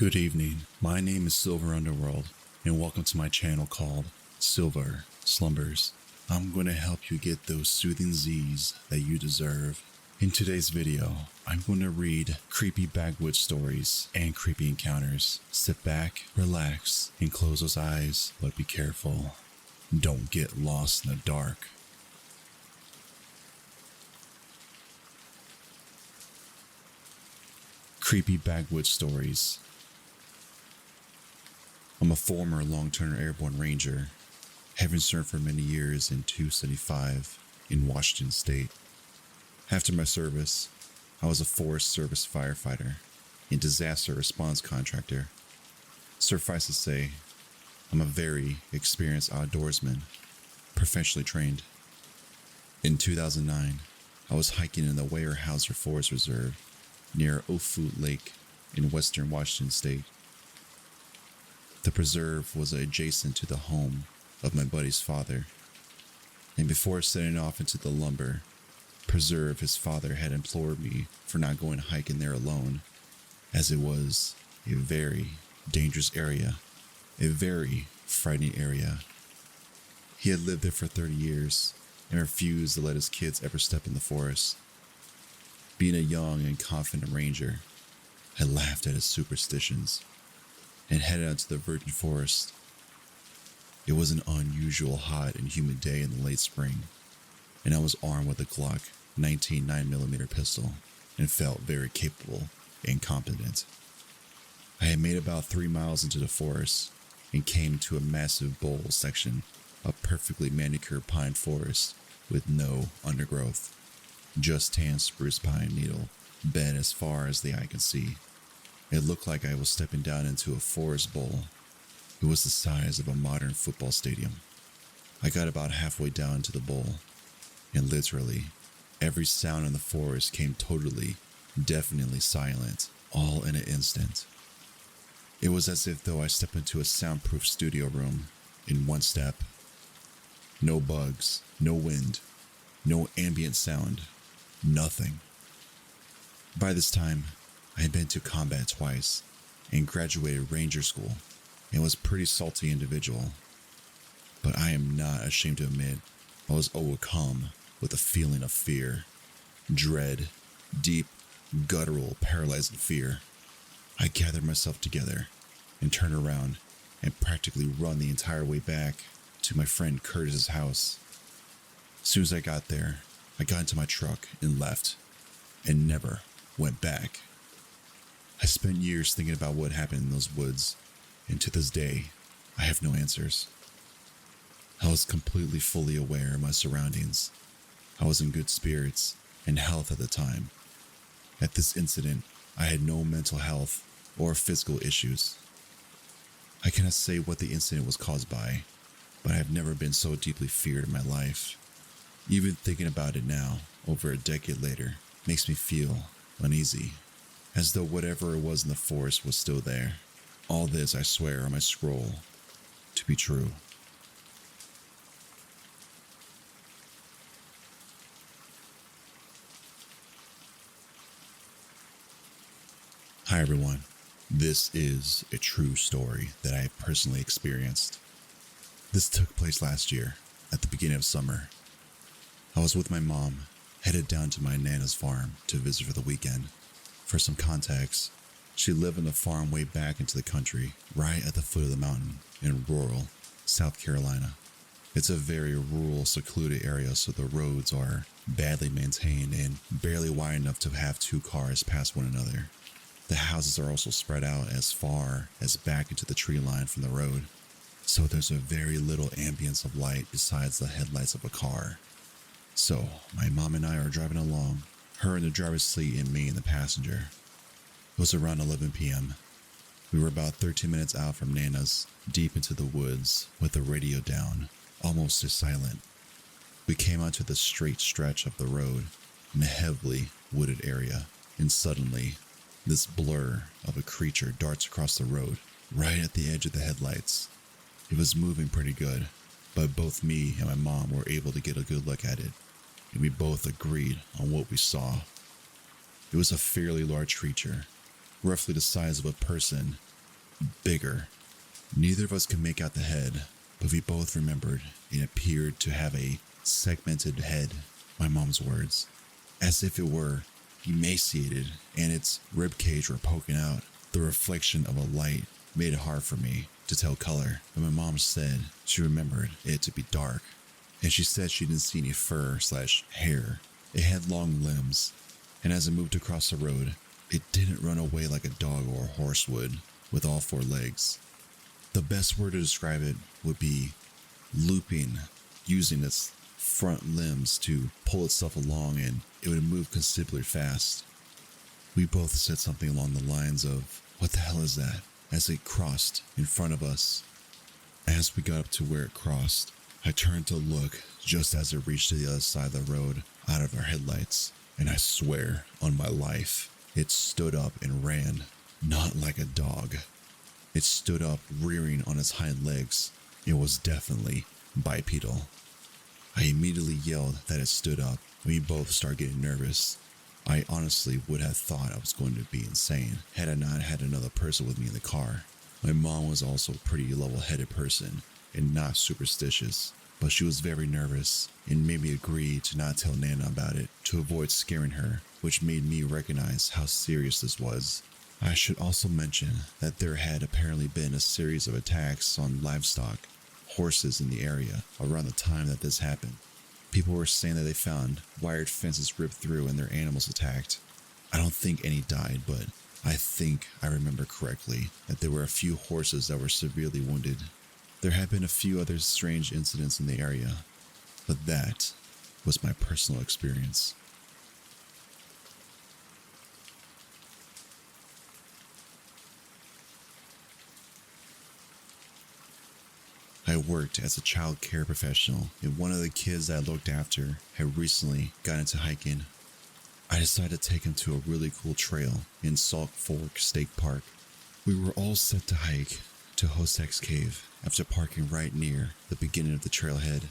Good evening, my name is Silver Underworld, and welcome to my channel called Silver Slumbers. I'm going to help you get those soothing Z's that you deserve. In today's video, I'm going to read creepy backwoods stories and creepy encounters. Sit back, relax, and close those eyes, but be careful. Don't get lost in the dark. Creepy backwoods stories. I'm a former long-term airborne ranger, having served for many years in 275 in Washington State. After my service, I was a Forest Service firefighter and disaster response contractor. Suffice to say, I'm a very experienced outdoorsman, professionally trained. In 2009, I was hiking in the Weyerhaeuser Forest Reserve near Offutt Lake in western Washington State. The preserve was adjacent to the home of my buddy's father, and before setting off into the lumber preserve, his father had implored me for not going hiking there alone, as it was a very dangerous area, a very frightening area. He had lived there for 30 years and refused to let his kids ever step in the forest. Being a young and confident ranger, I laughed at his superstitions and headed out to the virgin forest. It was an unusual hot and humid day in the late spring, and I was armed with a Glock 19 9mm pistol and felt very capable and competent. I had made about 3 miles into the forest and came to a massive bowl section of perfectly manicured pine forest with no undergrowth, just tan spruce pine needle bed as far as the eye could see. It looked like I was stepping down into a forest bowl. It was the size of a modern football stadium. I got about halfway down to the bowl, and literally, every sound in the forest came totally, definitely silent, all in an instant. It was as if though I stepped into a soundproof studio room in one step. No bugs, no wind, no ambient sound, nothing. By this time, I had been to combat twice and graduated ranger school and was a pretty salty individual. But I am not ashamed to admit I was overcome with a feeling of fear, dread, deep, guttural, paralyzing fear. I gathered myself together and turned around and practically run the entire way back to my friend Curtis's house. As soon as I got there, I got into my truck and left, and never went back. I spent years thinking about what happened in those woods, and to this day, I have no answers. I was completely fully aware of my surroundings. I was in good spirits and health at the time. At this incident, I had no mental health or physical issues. I cannot say what the incident was caused by, but I have never been so deeply feared in my life. Even thinking about it now, over a decade later, makes me feel uneasy, as though whatever it was in the forest was still there. All this, I swear on my scroll, to be true. Hi everyone, this is a true story that I have personally experienced. This took place last year, at the beginning of summer. I was with my mom, headed down to my Nana's farm to visit for the weekend. For some context, she lived on a farm way back into the country, right at the foot of the mountain in rural South Carolina. It's a very rural, secluded area, so the roads are badly maintained and barely wide enough to have 2 cars pass one another. The houses are also spread out as far as back into the tree line from the road, so there's a very little ambience of light besides the headlights of a car. So, my mom and I are driving along, her in the driver's seat and me in the passenger. It was around 11 p.m. We were about 13 minutes out from Nana's, deep into the woods, with the radio down, almost as silent. We came onto the straight stretch of the road in a heavily wooded area, and suddenly, this blur of a creature darts across the road, right at the edge of the headlights. It was moving pretty good, but both me and my mom were able to get a good look at it, and we both agreed on what we saw. It was a fairly large creature, roughly the size of a person bigger. Neither of us could make out the head, but we both remembered it appeared to have a segmented head, my mom's words, as if it were emaciated and its rib cage were poking out. The reflection of a light made it hard for me to tell color, but my mom said she remembered it to be dark, and she said she didn't see any fur/hair. It had long limbs, and as it moved across the road, it didn't run away like a dog or a horse would, with all four legs. The best word to describe it would be looping, using its front limbs to pull itself along, and it would move considerably fast. We both said something along the lines of, "What the hell is that?" as it crossed in front of us. As we got up to where it crossed, I turned to look just as it reached to the other side of the road out of our headlights, and I swear on my life, it stood up and ran, not like a dog. It stood up rearing on its hind legs. It was definitely bipedal. I immediately yelled that it stood up. We both started getting nervous. I honestly would have thought I was going to be insane had I not had another person with me in the car. My mom was also a pretty level-headed person and not superstitious, but she was very nervous and made me agree to not tell Nana about it to avoid scaring her, which made me recognize how serious this was. I should also mention that there had apparently been a series of attacks on livestock, horses in the area around the time that this happened. People were saying that they found wired fences ripped through and their animals attacked. I don't think any died, but I think I remember correctly that there were a few horses that were severely wounded. There had been a few other strange incidents in the area, but that was my personal experience. I worked as a child care professional, and one of the kids that I looked after had recently got into hiking. I decided to take him to a really cool trail in Salt Fork State Park. We were all set to hike to Hosek's Cave after parking right near the beginning of the trailhead.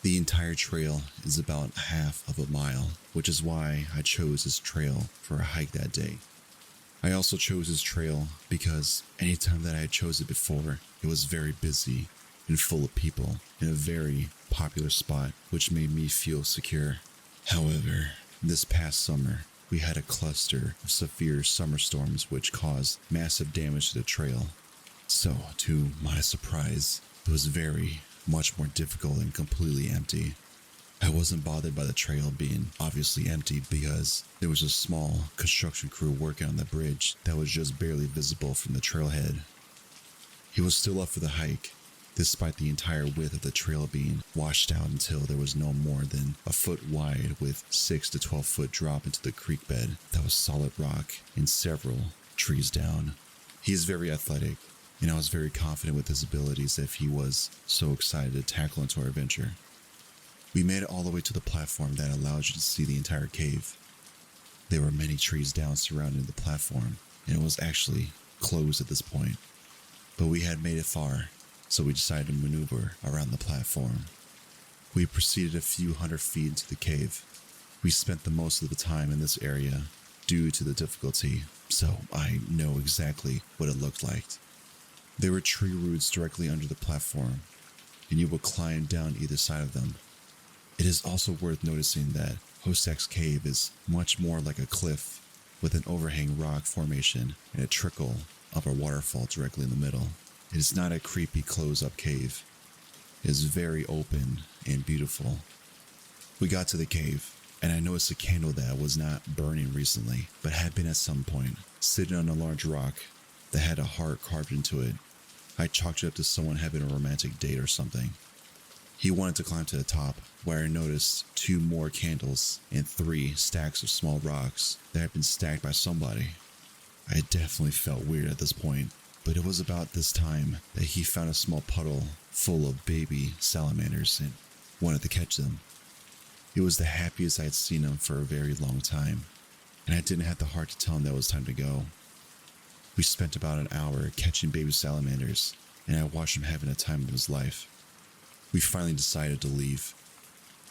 The entire trail is about half of a mile, which is why I chose this trail for a hike that day. I also chose this trail because anytime that I had chosen it before, it was very busy and full of people in a very popular spot, which made me feel secure. However, this past summer, we had a cluster of severe summer storms which caused massive damage to the trail. So, to my surprise, it was very much more difficult and completely empty. I wasn't bothered by the trail being obviously empty because there was a small construction crew working on the bridge that was just barely visible from the trailhead. He was still up for the hike, despite the entire width of the trail being washed out until there was no more than a foot wide with 6 to 12 foot drop into the creek bed that was solid rock and several trees down. He is very athletic, and I was very confident with his abilities if he was so excited to tackle into our adventure. We made it all the way to the platform that allowed you to see the entire cave. There were many trees down surrounding the platform, and it was actually closed at this point. But we had made it far, so we decided to maneuver around the platform. We proceeded a few hundred feet into the cave. We spent the most of the time in this area due to the difficulty, so I know exactly what it looked like. There were tree roots directly under the platform, and you would climb down either side of them. It is also worth noticing that Hosek's Cave is much more like a cliff with an overhang rock formation and a trickle of a waterfall directly in the middle. It is not a creepy close-up cave. It is very open and beautiful. We got to the cave, and I noticed a candle that was not burning recently, but had been at some point, sitting on a large rock that had a heart carved into it. I chalked it up to someone having a romantic date or something. He wanted to climb to the top, where I noticed 2 more candles and 3 stacks of small rocks that had been stacked by somebody. I definitely felt weird at this point, but it was about this time that he found a small puddle full of baby salamanders and wanted to catch them. It was the happiest I had seen him for a very long time, and I didn't have the heart to tell him that it was time to go. We spent about an hour catching baby salamanders, and I watched him having a time of his life. We finally decided to leave,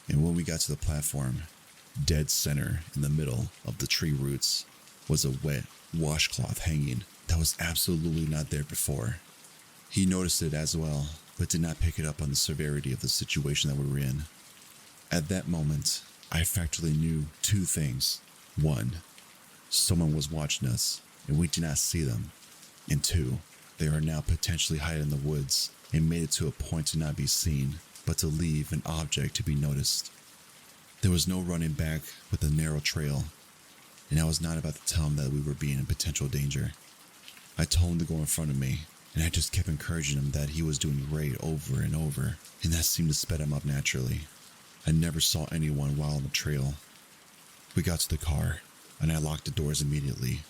and when we got to the platform, dead center in the middle of the tree roots was a wet washcloth hanging that was absolutely not there before. He noticed it as well, but did not pick it up on the severity of the situation that we were in. At that moment, I factually knew two things. One, someone was watching us, and we did not see them. And two, they are now potentially hiding in the woods and made it to a point to not be seen, but to leave an object to be noticed. There was no running back with a narrow trail, and I was not about to tell him that we were being in potential danger. I told him to go in front of me, and I just kept encouraging him that he was doing great over and over, and that seemed to sped him up naturally. I never saw anyone while on the trail. We got to the car, and I locked the doors immediately.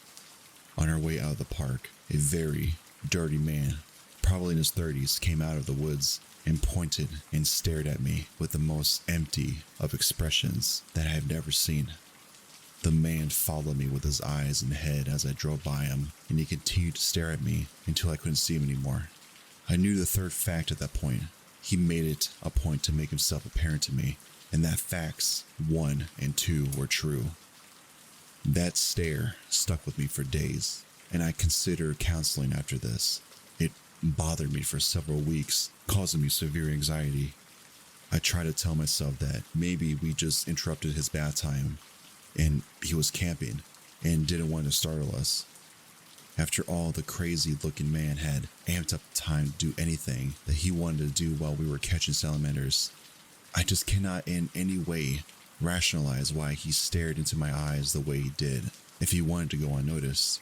On our way out of the park, a very dirty man, probably in his 30s, came out of the woods and pointed and stared at me with the most empty of expressions that I have never seen. The man followed me with his eyes and head as I drove by him, and he continued to stare at me until I couldn't see him anymore. I knew the third fact at that point. He made it a point to make himself apparent to me, and that facts 1 and 2 were true. That stare stuck with me for days, and I considered counseling after this. It bothered me for several weeks, causing me severe anxiety. I tried to tell myself that maybe we just interrupted his bath time, and he was camping and didn't want to startle us. After all, the crazy-looking man had amped up the time to do anything that he wanted to do while we were catching salamanders. I just cannot in any way rationalize why he stared into my eyes the way he did if he wanted to go unnoticed.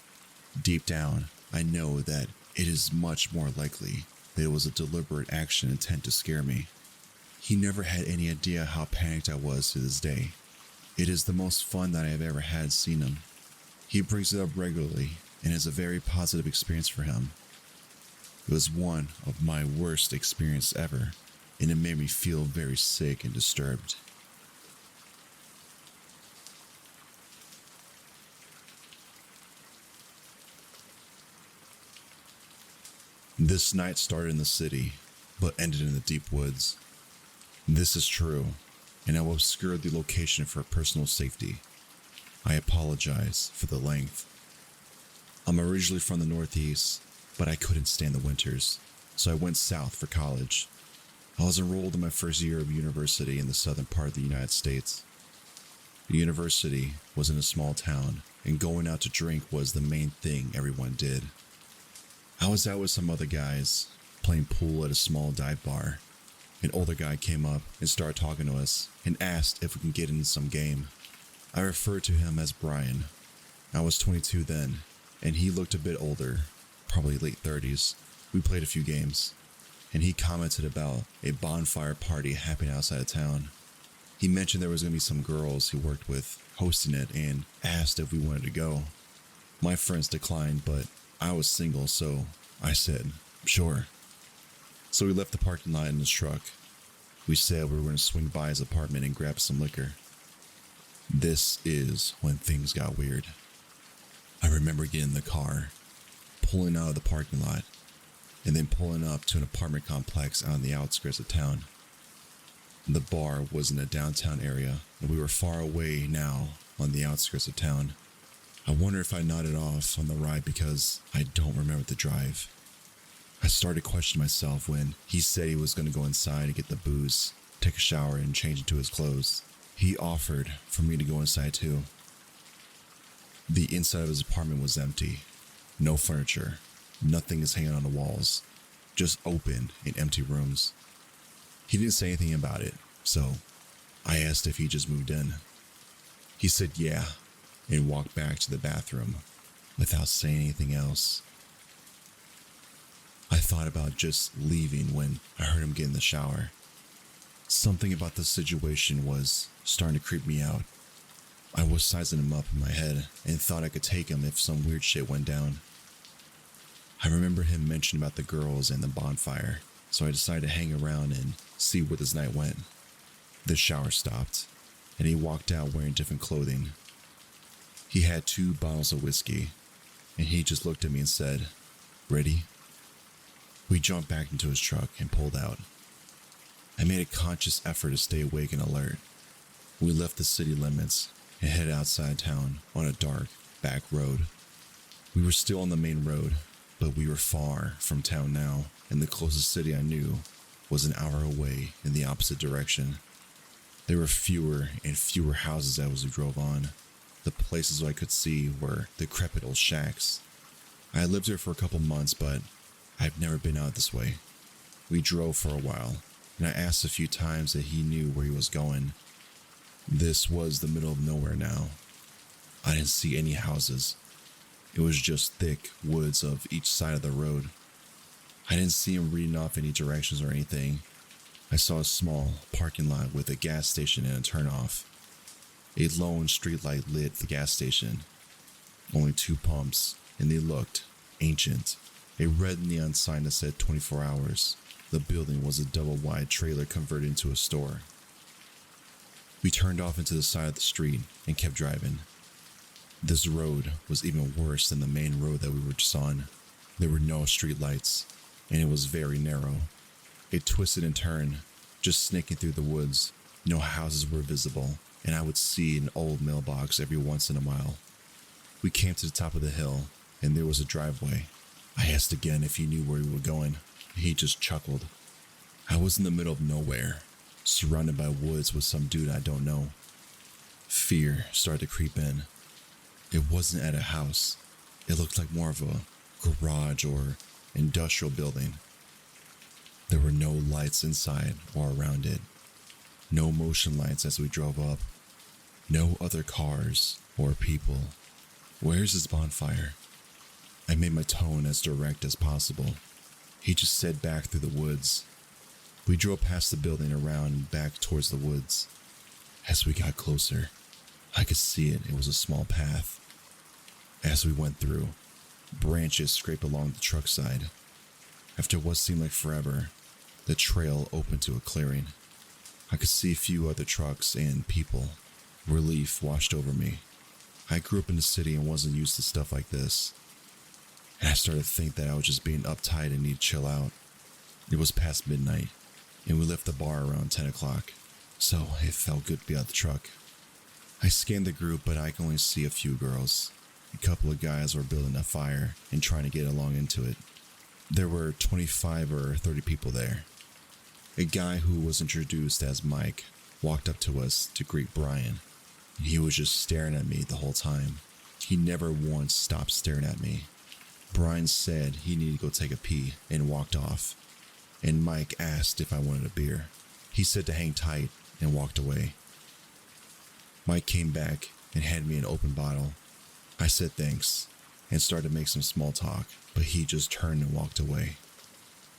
Deep down, I know that it is much more likely that it was a deliberate action intent to scare me. He never had any idea how panicked I was to this day. It is the most fun that I have ever had seeing him. He brings it up regularly, and is a very positive experience for him. It was one of my worst experiences ever, and it made me feel very sick and disturbed. This night started in the city, but ended in the deep woods. This is true, and I will obscure the location for personal safety. I apologize for the length. I'm originally from the Northeast, but I couldn't stand the winters, so I went south for college. I was enrolled in my first year of university in the southern part of the United States. The university was in a small town, and going out to drink was the main thing everyone did. I was out with some other guys, playing pool at a small dive bar. An older guy came up and started talking to us and asked if we can get into some game. I referred to him as Brian. I was 22 then, and he looked a bit older, probably late 30s. We played a few games, and he commented about a bonfire party happening outside of town. He mentioned there was going to be some girls he worked with hosting it and asked if we wanted to go. My friends declined, but I was single, so I said, sure. So we left the parking lot in his truck. We said we were going to swing by his apartment and grab some liquor. This is when things got weird. I remember getting in the car, pulling out of the parking lot, and then pulling up to an apartment complex on the outskirts of town. The bar was in a downtown area, and we were far away now on the outskirts of town. I wonder if I nodded off on the ride because I don't remember the drive. I started questioning myself when he said he was going to go inside and get the booze, take a shower, and change into his clothes. He offered for me to go inside too. The inside of his apartment was empty. No furniture. Nothing is hanging on the walls. Just open and empty rooms. He didn't say anything about it, so I asked if he just moved in. He said yeah, and walked back to the bathroom without saying anything else. I thought about just leaving when I heard him get in the shower. Something about the situation was starting to creep me out. I was sizing him up in my head and thought I could take him if some weird shit went down. I remember him mentioning about the girls and the bonfire, so I decided to hang around and see where this night went. The shower stopped, and he walked out wearing different clothing. He had 2 bottles of whiskey, and he just looked at me and said, "Ready?" We jumped back into his truck and pulled out. I made a conscious effort to stay awake and alert. We left the city limits and headed outside town on a dark back road. We were still on the main road, but we were far from town now, and the closest city I knew was an hour away in the opposite direction. There were fewer and fewer houses as we drove on. The places I could see were decrepit old shacks. I lived here for a couple months, but I've never been out this way. We drove for a while, and I asked a few times that he knew where he was going. This was the middle of nowhere now. I didn't see any houses. It was just thick woods of each side of the road. I didn't see him reading off any directions or anything. I saw a small parking lot with a gas station and a turnoff. A lone streetlight lit the gas station. Only 2 pumps, and they looked ancient. A red neon sign that said 24 hours. The building was a double-wide trailer converted into a store. We turned off into the side of the street and kept driving. This road was even worse than the main road that we were just on. There were no street lights, and it was very narrow. It twisted and turned, just snaking through the woods. No houses were visible, and I would see an old mailbox every once in a while. We came to the top of the hill, and there was a driveway. I asked again if he knew where we were going. He just chuckled. I was in the middle of nowhere, surrounded by woods with some dude I don't know. Fear started to creep in. It wasn't at a house. It looked like more of a garage or industrial building. There were no lights inside or around it. No motion lights as we drove up. No other cars or people. Where's this bonfire? I made my tone as direct as possible. He just said back through the woods. We drove past the building around and back towards the woods. As we got closer, I could see it. It was a small path. As we went through, branches scraped along the truck side. After what seemed like forever, the trail opened to a clearing. I could see a few other trucks and people. Relief washed over me. I grew up in the city and wasn't used to stuff like this. And I started to think that I was just being uptight and need to chill out. It was past midnight, and we left the bar around 10 o'clock, so it felt good to be out of the truck. I scanned the group, but I could only see a few girls. A couple of guys were building a fire and trying to get along into it. There were 25 or 30 people there. A guy who was introduced as Mike walked up to us to greet Brian. He was just staring at me the whole time. He never once stopped staring at me. Brian said he needed to go take a pee and walked off. And Mike asked if I wanted a beer. He said to hang tight and walked away. Mike came back and handed me an open bottle. I said thanks and started to make some small talk, but he just turned and walked away.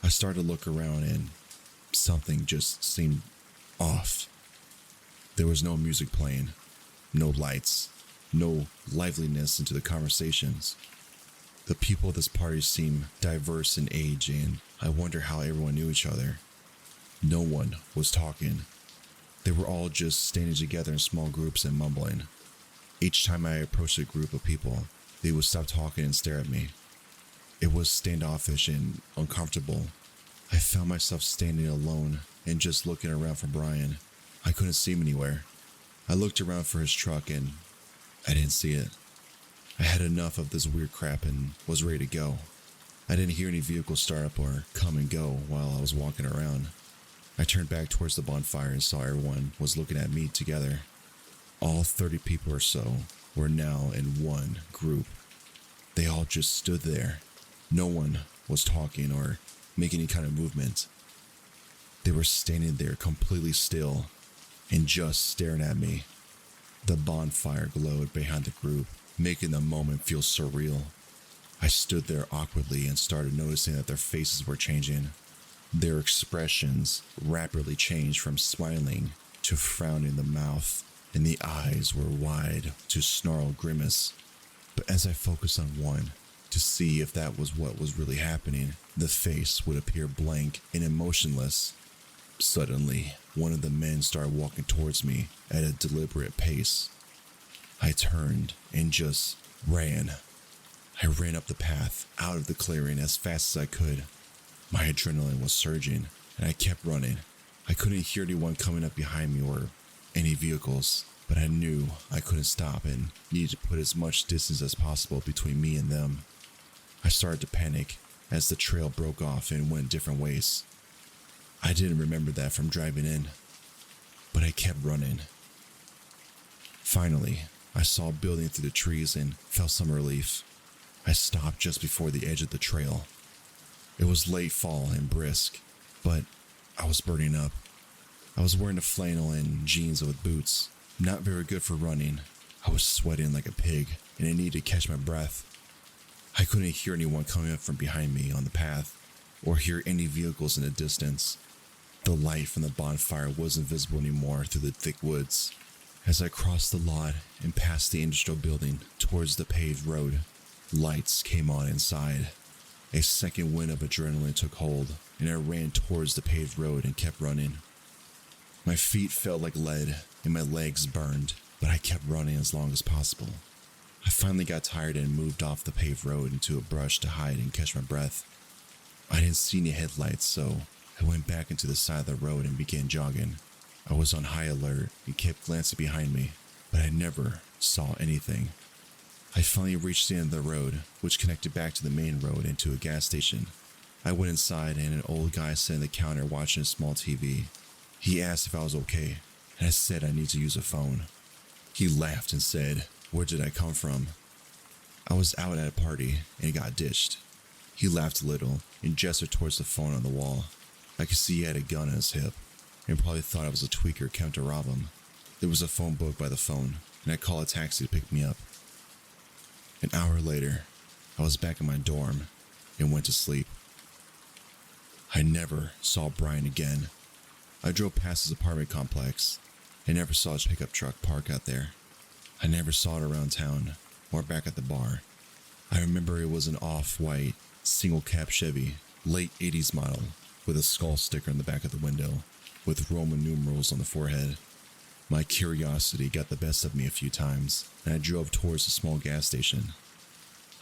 I started to look around and something just seemed off. There was no music playing, no lights, no liveliness into the conversations. The people at this party seemed diverse in age, and I wonder how everyone knew each other. No one was talking. They were all just standing together in small groups and mumbling. Each time I approached a group of people, they would stop talking and stare at me. It was standoffish and uncomfortable. I found myself standing alone and just looking around for Brian. I couldn't see him anywhere. I looked around for his truck and I didn't see it. I had enough of this weird crap and was ready to go. I didn't hear any vehicles start up or come and go while I was walking around. I turned back towards the bonfire and saw everyone was looking at me together. All 30 people or so were now in one group. They all just stood there. No one was talking or making any kind of movement. They were standing there completely still and just staring at me. The bonfire glowed behind the group, making the moment feel surreal. I stood there awkwardly and started noticing that their faces were changing. Their expressions rapidly changed from smiling to frowning the mouth, and the eyes were wide to snarled grimace. But as I focused on one to see if that was what was really happening, the face would appear blank and emotionless. Suddenly, one of the men started walking towards me at a deliberate pace. I turned and just ran. I ran up the path, out of the clearing as fast as I could. My adrenaline was surging, and I kept running. I couldn't hear anyone coming up behind me or any vehicles. but I knew I couldn't stop and needed to put as much distance as possible between me and them. I started to panic as the trail broke off and went different ways. I didn't remember that from driving in, but I kept running. Finally, I saw a building through the trees and felt some relief. I stopped just before the edge of the trail. It was late fall and brisk, but I was burning up. I was wearing a flannel and jeans with boots, not very good for running. I was sweating like a pig, and I needed to catch my breath. I couldn't hear anyone coming up from behind me on the path, or hear any vehicles in the distance. The light from the bonfire wasn't visible anymore through the thick woods. As I crossed the lot and passed the industrial building towards the paved road, lights came on inside. A second wind of adrenaline took hold, and I ran towards the paved road and kept running. My feet felt like lead, and my legs burned, but I kept running as long as possible. I finally got tired and moved off the paved road into a brush to hide and catch my breath. I didn't see any headlights, so I went back into the side of the road and began jogging. I was on high alert and kept glancing behind me, but I never saw anything. I finally reached the end of the road, which connected back to the main road and to a gas station. I went inside and an old guy sat at the counter watching a small TV. He asked if I was okay, and I said I need to use a phone. He laughed and said, "Where did I come from?" I was out at a party and got ditched. He laughed a little and gestured towards the phone on the wall. I could see he had a gun on his hip and probably thought I was a tweaker come to rob him. There was a phone book by the phone, and I called a taxi to pick me up. An hour later, I was back in my dorm and went to sleep. I never saw Brian again. I drove past his apartment complex. I never saw his pickup truck park out there. I never saw it around town or back at the bar. I remember it was an off-white, single-cab Chevy, late 80s model, with a skull sticker in the back of the window, with Roman numerals on the forehead. My curiosity got the best of me a few times, and I drove towards a small gas station.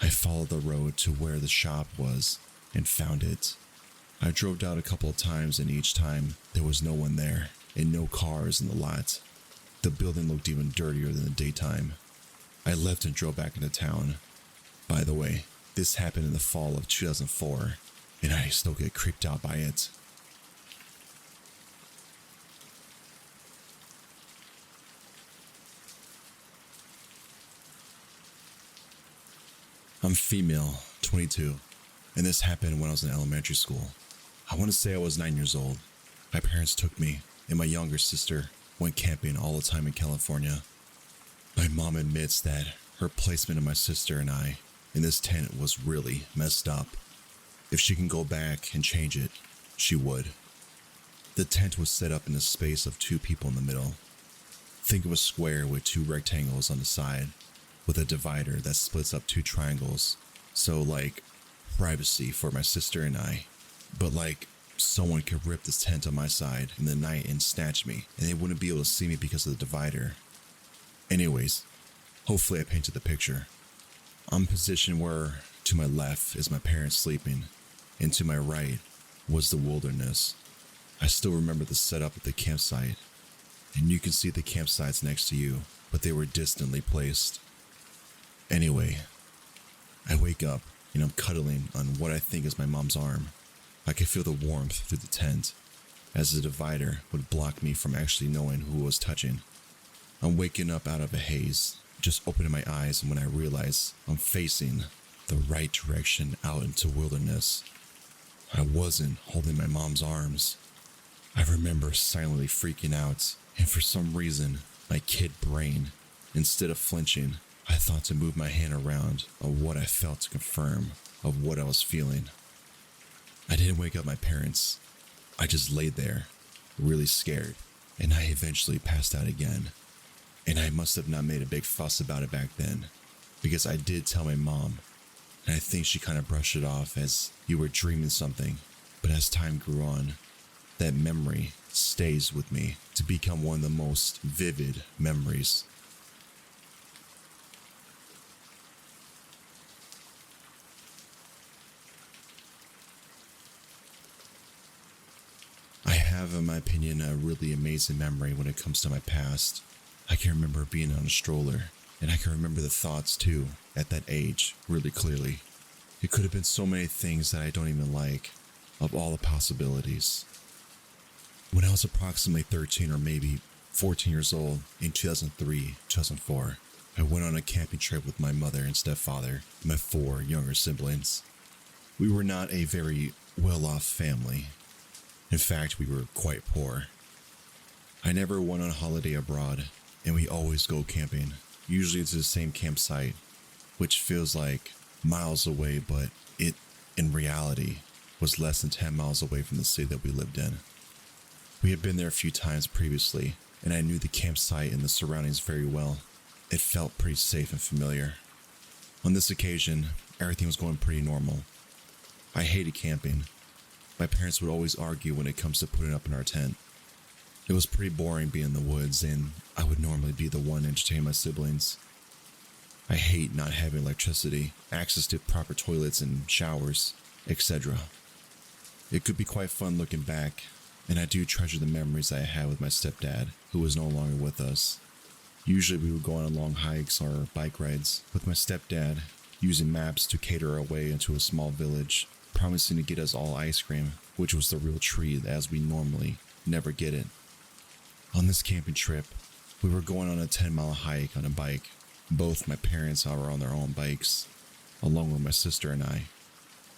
I followed the road to where the shop was and found it. I drove down a couple of times, and each time there was no one there and no cars in the lot. The building looked even dirtier than the daytime. I left and drove back into town. By the way, this happened in the fall of 2004, and I still get creeped out by it. I'm female, 22, and this happened when I was in elementary school. I want to say I was 9 years old. My parents took me and my younger sister went camping all the time in California. My mom admits that her placement of my sister and I in this tent was really messed up. If she can go back and change it, she would. The tent was set up in a space of 2 people in the middle. Think of a square with 2 rectangles on the side, with a divider that splits up 2 triangles. So like privacy for my sister and I. But like someone could rip this tent on my side in the night and snatch me, and they wouldn't be able to see me because of the divider. Anyways, hopefully I painted the picture. I'm positioned where to my left is my parents sleeping, and to my right was the wilderness. I still remember the setup at the campsite, and you can see the campsites next to you, but they were distantly placed. Anyway, I wake up and I'm cuddling on what I think is my mom's arm. I could feel the warmth through the tent, as the divider would block me from actually knowing who was touching. I'm waking up out of a haze, just opening my eyes, and when I realize I'm facing the right direction out into wilderness. I wasn't holding my mom's arms. I remember silently freaking out, and for some reason, my kid brain, instead of flinching, I thought to move my hand around on what I felt to confirm of what I was feeling. I didn't wake up my parents. I just laid there, really scared, and I eventually passed out again. And I must have not made a big fuss about it back then, because I did tell my mom, and I think she kind of brushed it off as you were dreaming something. But as time grew on, that memory stays with me to become one of the most vivid memories. I have, in my opinion, a really amazing memory when it comes to my past. I can remember being on a stroller, and I can remember the thoughts too, at that age, really clearly. It could have been so many things that I don't even like, of all the possibilities. When I was approximately 13 or maybe 14 years old in 2003, 2004, I went on a camping trip with my mother and stepfather and my 4 younger siblings. We were not a very well-off family. In fact, we were quite poor. I never went on holiday abroad, and we always go camping, usually to the same campsite, which feels like miles away, but it, in reality, was less than 10 miles away from the city that we lived in. We had been there a few times previously, and I knew the campsite and the surroundings very well. It felt pretty safe and familiar. On this occasion, everything was going pretty normal. I hated camping. My parents would always argue when it comes to putting up in our tent. It was pretty boring being in the woods, and I would normally be the one to entertain my siblings. I hate not having electricity, access to proper toilets and showers, etc. It could be quite fun looking back, and I do treasure the memories I had with my stepdad, who was no longer with us. Usually we would go on long hikes or bike rides with my stepdad, using maps to cater our way into a small village, promising to get us all ice cream, which was the real treat as we normally never get it. On this camping trip, we were going on a 10-mile hike on a bike. Both my parents were on their own bikes, along with my sister and I.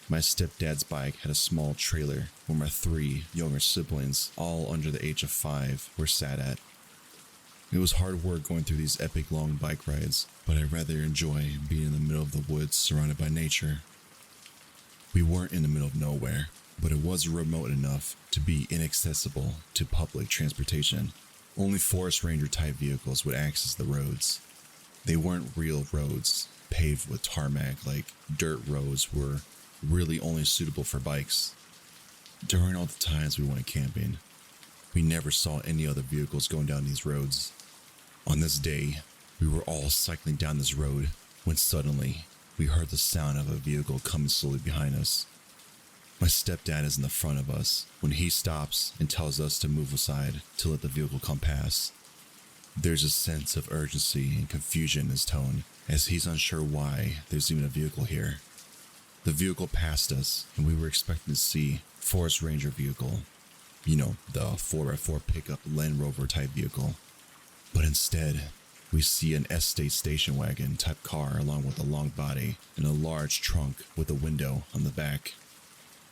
My stepdad's bike had a small trailer where my 3 younger siblings, all under the age of 5, were sat at. It was hard work going through these epic long bike rides, but I rather enjoy being in the middle of the woods surrounded by nature. We weren't in the middle of nowhere, but it was remote enough to be inaccessible to public transportation. Only forest ranger type vehicles would access the roads. They weren't real roads, paved with tarmac like dirt roads were really only suitable for bikes. During all the times we went camping, we never saw any other vehicles going down these roads. On this day, we were all cycling down this road when suddenly we heard the sound of a vehicle coming slowly behind us. My stepdad is in the front of us when he stops and tells us to move aside to let the vehicle come past. There's a sense of urgency and confusion in his tone as he's unsure why there's even a vehicle here. The vehicle passed us and we were expecting to see Forest Ranger vehicle. You know, the 4x4 pickup Land Rover type vehicle. But instead, we see an estate station wagon type car along with a long body and a large trunk with a window on the back.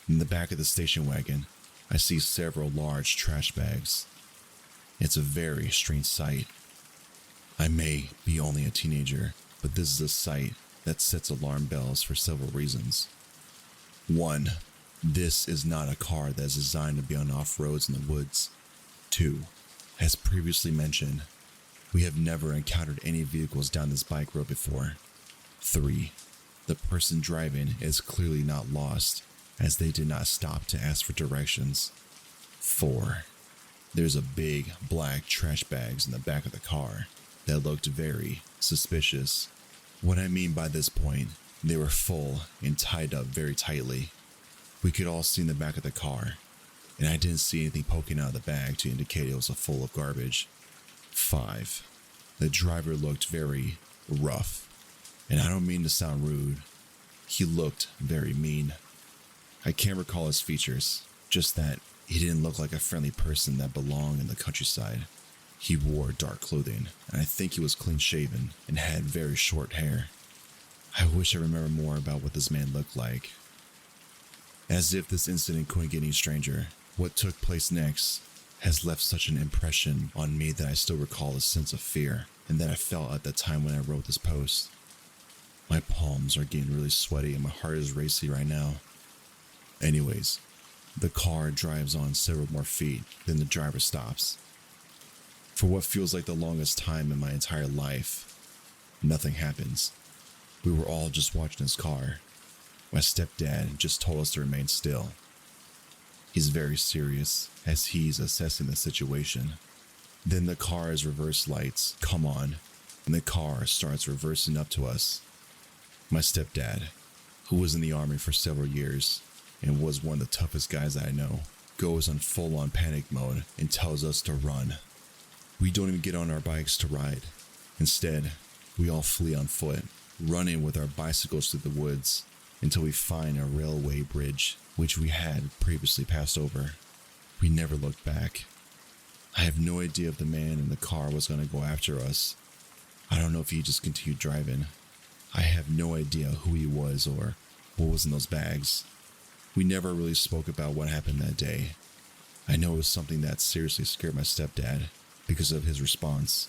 In the back of the station wagon, I see several large trash bags. It's a very strange sight. I may be only a teenager, but this is a sight that sets alarm bells for several reasons. 1. This is not a car that is designed to be on off-roads in the woods. 2. As previously mentioned, we have never encountered any vehicles down this bike road before. 3. The person driving is clearly not lost, as they did not stop to ask for directions. 4. There's a big black trash bags in the back of the car that looked very suspicious. What I mean by this point, they were full and tied up very tightly. We could all see in the back of the car, and I didn't see anything poking out of the bag to indicate it was full of garbage. 5. The driver looked very rough, and I don't mean to sound rude. He looked very mean. I can't recall his features, just that he didn't look like a friendly person that belonged in the countryside. He wore dark clothing, and I think he was clean-shaven and had very short hair. I wish I remember more about what this man looked like. As if this incident couldn't get any stranger, what took place next has left such an impression on me that I still recall a sense of fear and that I felt at the time when I wrote this post. My palms are getting really sweaty and my heart is racing right now. Anyways, the car drives on several more feet, then the driver stops. For what feels like the longest time in my entire life, nothing happens. We were all just watching his car. My stepdad just told us to remain still. He's very serious as he's assessing the situation. Then the car's reverse lights come on and the car starts reversing up to us. My stepdad, who was in the army for several years and was one of the toughest guys I know, goes on full-on panic mode and tells us to run. We don't even get on our bikes to ride. Instead, we all flee on foot, running with our bicycles through the woods until we find a railway bridge, which we had previously passed over. We never looked back. I have no idea if the man in the car was going to go after us. I don't know if he just continued driving. I have no idea who he was or what was in those bags. We never really spoke about what happened that day. I know it was something that seriously scared my stepdad because of his response,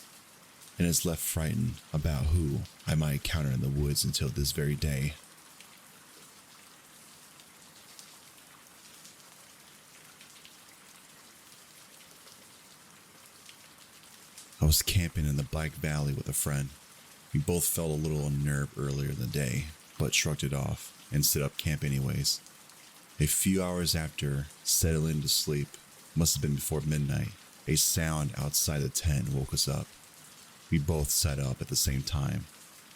and is left frightened about who I might encounter in the woods until this very day. I was camping in the Black Valley with a friend. We both felt a little unnerved earlier in the day, but shrugged it off and stood up camp anyways. A few hours after settling to sleep, must have been before midnight, a sound outside the tent woke us up. We both sat up at the same time.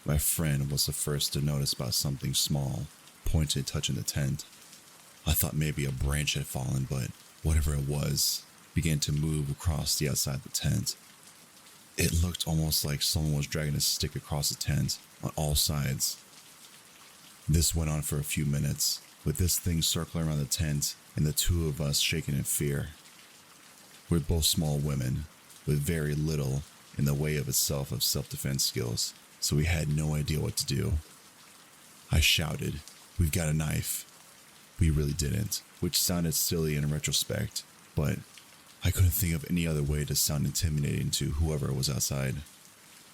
My friend was the first to notice about something small, pointed touching the tent. I thought maybe a branch had fallen, but whatever it was, began to move across the outside of the tent. It looked almost like someone was dragging a stick across the tent on all sides. This went on for a few minutes, with this thing circling around the tent and the two of us shaking in fear. We're both small women, with very little in the way of self-defense skills, so we had no idea what to do. I shouted, "We've got a knife." We really didn't, which sounded silly in retrospect, but I couldn't think of any other way to sound intimidating to whoever was outside.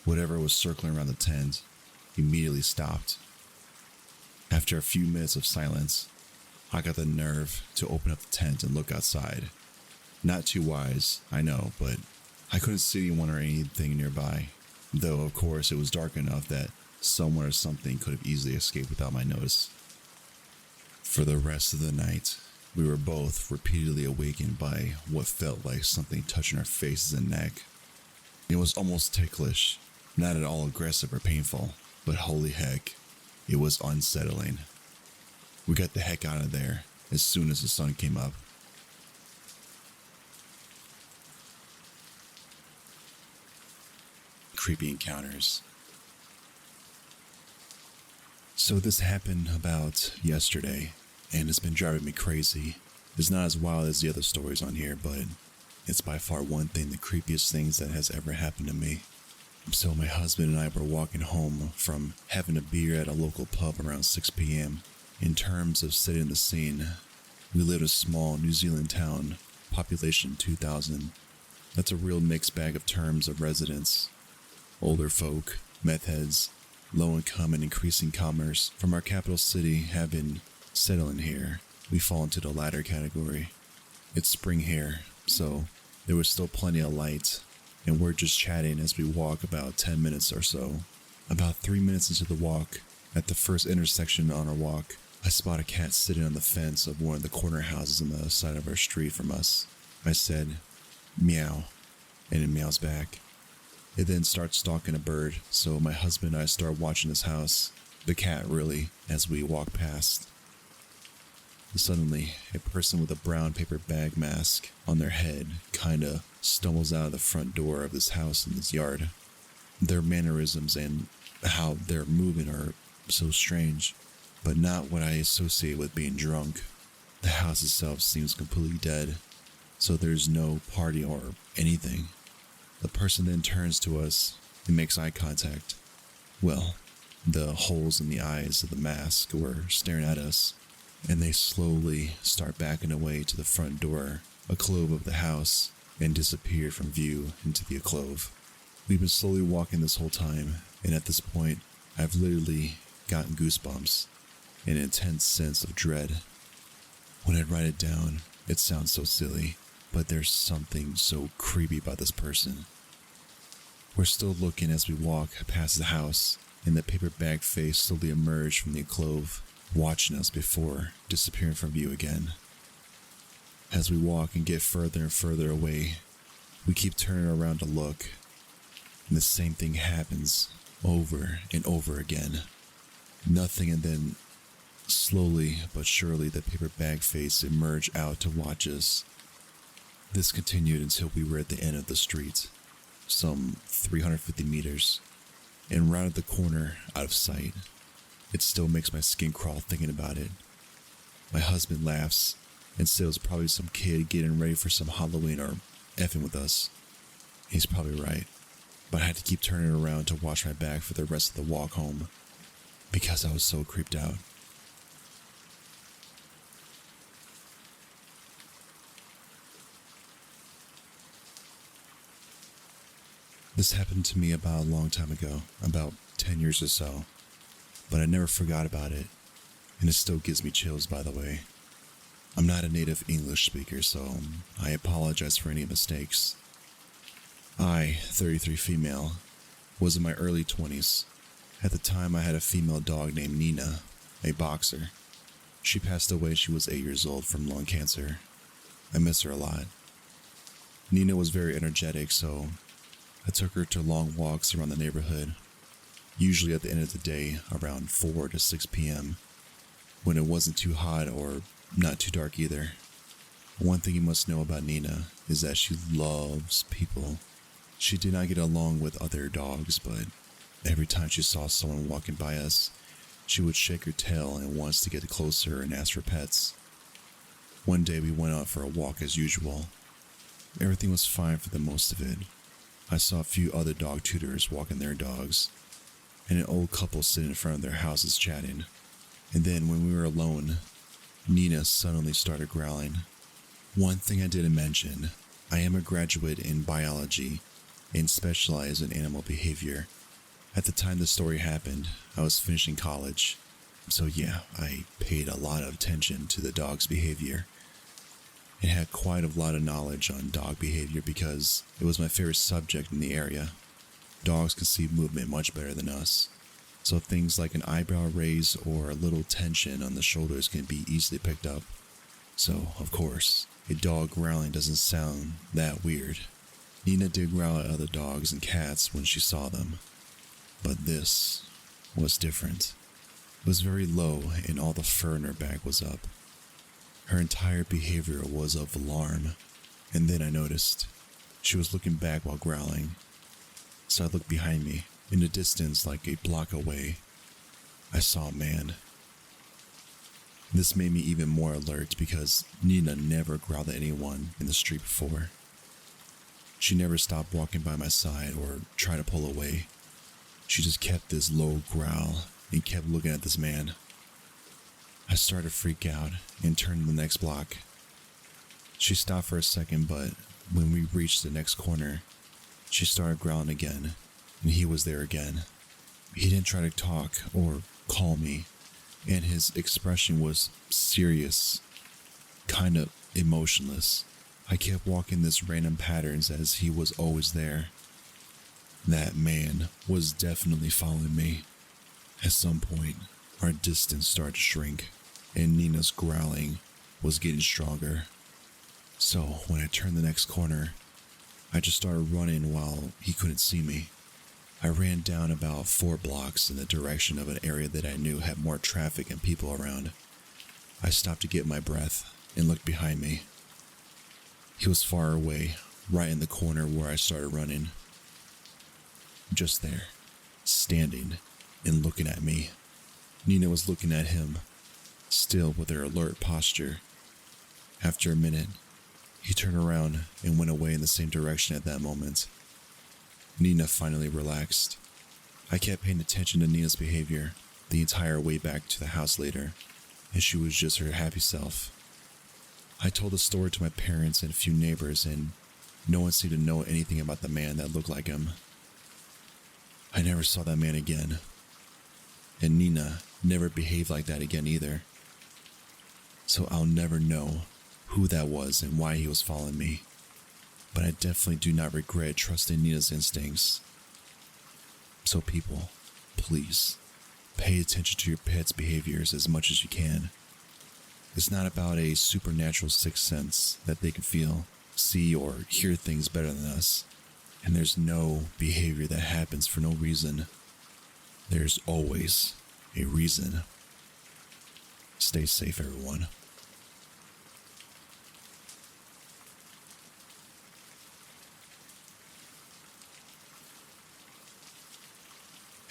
Whatever was circling around the tent immediately stopped. After a few minutes of silence, I got the nerve to open up the tent and look outside. Not too wise, I know, but I couldn't see anyone or anything nearby, though of course it was dark enough that someone or something could have easily escaped without my notice. For the rest of the night, we were both repeatedly awakened by what felt like something touching our faces and neck. It was almost ticklish, not at all aggressive or painful, but holy heck, it was unsettling. We got the heck out of there as soon as the sun came up. Creepy encounters. So this happened about yesterday, and it's been driving me crazy. It's not as wild as the other stories on here, but it's by far one thing, the creepiest things that has ever happened to me. So my husband and I were walking home from having a beer at a local pub around 6 p.m. In terms of setting the scene, we live in a small New Zealand town, population 2,000. That's a real mixed bag of terms of residents. Older folk, meth heads, low income and increasing commerce from our capital city have been settling here. We fall into the latter category. It's spring here, so there was still plenty of light, and we're just chatting as we walk about 10 minutes or so. About 3 minutes into the walk, at the first intersection on our walk, I spot a cat sitting on the fence of one of the corner houses on the side of our street from us. I said, "Meow," and it meows back. It then starts stalking a bird, so my husband and I start watching this house, the cat really, as we walk past. Suddenly, a person with a brown paper bag mask on their head kinda stumbles out of the front door of this house in this yard. Their mannerisms and how they're moving are so strange, but not what I associate with being drunk. The house itself seems completely dead, so there's no party or anything. The person then turns to us and makes eye contact. Well, the holes in the eyes of the mask were staring at us, and they slowly start backing away to the front door, a clove of the house, and disappear from view into the alcove. We've been slowly walking this whole time, and at this point, I've literally gotten goosebumps, an intense sense of dread. When I write it down, it sounds so silly, but there's something so creepy about this person. We're still looking as we walk past the house, and the paper bag face slowly emerged from the alcove, watching us before disappearing from view again. As we walk and get further and further away, we keep turning around to look, and the same thing happens over and over again. Nothing, and then slowly but surely the paper bag face emerged out to watch us. This continued until we were at the end of the street. some 350 meters, and rounded the corner out of sight. It still makes my skin crawl thinking about it. My husband laughs and says it was probably some kid getting ready for some Halloween or effing with us. He's probably right, but I had to keep turning around to watch my back for the rest of the walk home because I was so creeped out. This happened to me about a long time ago, about 10 years or so, but I never forgot about it, and it still gives me chills, by the way. I'm not a native English speaker, so I apologize for any mistakes. I, 33 female, was in my early 20s. At the time, I had a female dog named Nina, a boxer. She passed away when she was 8 years old from lung cancer. I miss her a lot. Nina was very energetic, so I took her to long walks around the neighborhood, usually at the end of the day around 4 to 6 p.m., when it wasn't too hot or not too dark either. One thing you must know about Nina is that she loves people. She did not get along with other dogs, but every time she saw someone walking by us, she would shake her tail and wants to get closer and ask for pets. One day we went out for a walk as usual. Everything was fine for the most of it. I saw a few other dog tutors walking their dogs, and an old couple sitting in front of their houses chatting. And then when we were alone, Nina suddenly started growling. One thing I didn't mention, I am a graduate in biology and specialize in animal behavior. At the time the story happened, I was finishing college, so yeah, I paid a lot of attention to the dog's behavior. It had quite a lot of knowledge on dog behavior because it was my favorite subject in the area. Dogs can see movement much better than us, so things like an eyebrow raise or a little tension on the shoulders can be easily picked up. So, of course, a dog growling doesn't sound that weird. Nina did growl at other dogs and cats when she saw them, but this was different. It was very low and all the fur in her back was up. Her entire behavior was of alarm, and then I noticed she was looking back while growling. So I looked behind me. In the distance, like a block away, I saw a man. This made me even more alert because Nina never growled at anyone in the street before. She never stopped walking by my side or tried to pull away. She just kept this low growl and kept looking at this man. I started to freak out and turned the next block. She stopped for a second, but when we reached the next corner, she started growling again, and he was there again. He didn't try to talk or call me, and his expression was serious, kind of emotionless. I kept walking this random patterns as he was always there. That man was definitely following me. At some point, our distance started to shrink, and Nina's growling was getting stronger. So when I turned the next corner, I just started running while he couldn't see me. I ran down about 4 blocks in the direction of an area that I knew had more traffic and people around. I stopped to get my breath and looked behind me. He was far away, right in the corner where I started running. Just there, standing and looking at me. Nina was looking at him, still with her alert posture. After a minute, he turned around and went away in the same direction at that moment. Nina finally relaxed. I kept paying attention to Nina's behavior the entire way back to the house later, and she was just her happy self. I told the story to my parents and a few neighbors, and no one seemed to know anything about the man that looked like him. I never saw that man again, and Nina never behaved like that again either. So I'll never know who that was and why he was following me, but I definitely do not regret trusting Nina's instincts. So people, please, pay attention to your pet's behaviors as much as you can. It's not about a supernatural sixth sense that they can feel, see, or hear things better than us. And there's no behavior that happens for no reason. There's always a reason. Stay safe, everyone.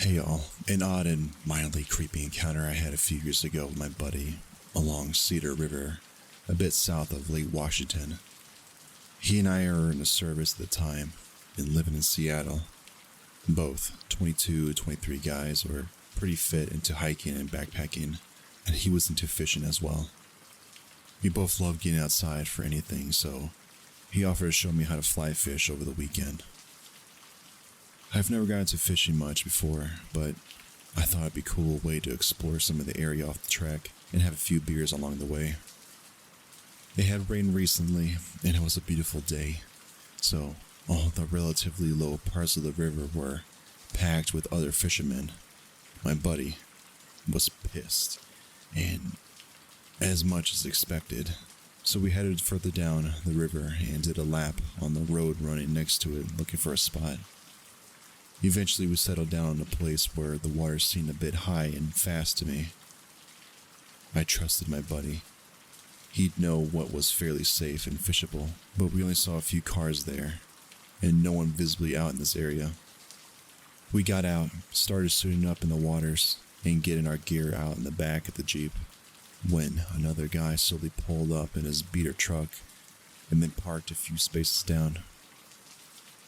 Hey y'all, an odd and mildly creepy encounter I had a few years ago with my buddy along Cedar River, a bit south of Lake Washington. He and I are in the service at the time and living in Seattle. Both 22, 23 guys were pretty fit into hiking and backpacking, and he was into fishing as well. We both loved getting outside for anything, so he offered to show me how to fly fish over the weekend. I've never gotten to fishing much before, but I thought it'd be a cool way to explore some of the area off the track and have a few beers along the way. It had rained recently, and it was a beautiful day, so all the relatively low parts of the river were packed with other fishermen. My buddy was pissed, and as much as expected, so we headed further down the river and did a lap on the road running next to it looking for a spot. Eventually we settled down in a place where the water seemed a bit high and fast to me. I trusted my buddy. He'd know what was fairly safe and fishable, but we only saw a few cars there, and no one visibly out in this area. We got out, started suiting up in the waters, and getting our gear out in the back of the Jeep, when another guy slowly pulled up in his beater truck, and then parked a few spaces down.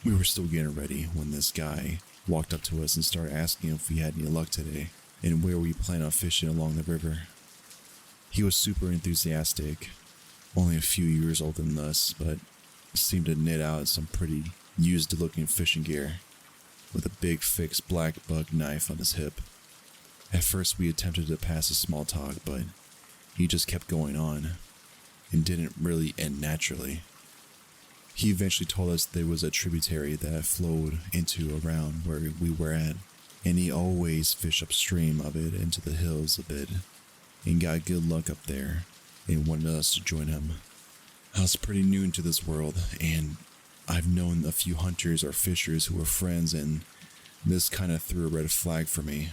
We were still getting ready when this guy walked up to us and started asking if we had any luck today and where we plan on fishing along the river. He was super enthusiastic, only a few years older than us, but seemed to knit out some pretty used-looking fishing gear with a big fixed black buck knife on his hip. At first we attempted to pass a small talk, but he just kept going on and didn't really end naturally. He eventually told us there was a tributary that flowed into around where we were at, and he always fished upstream of it into the hills a bit, and got good luck up there, and wanted us to join him. I was pretty new into this world, and I've known a few hunters or fishers who were friends, and this kind of threw a red flag for me.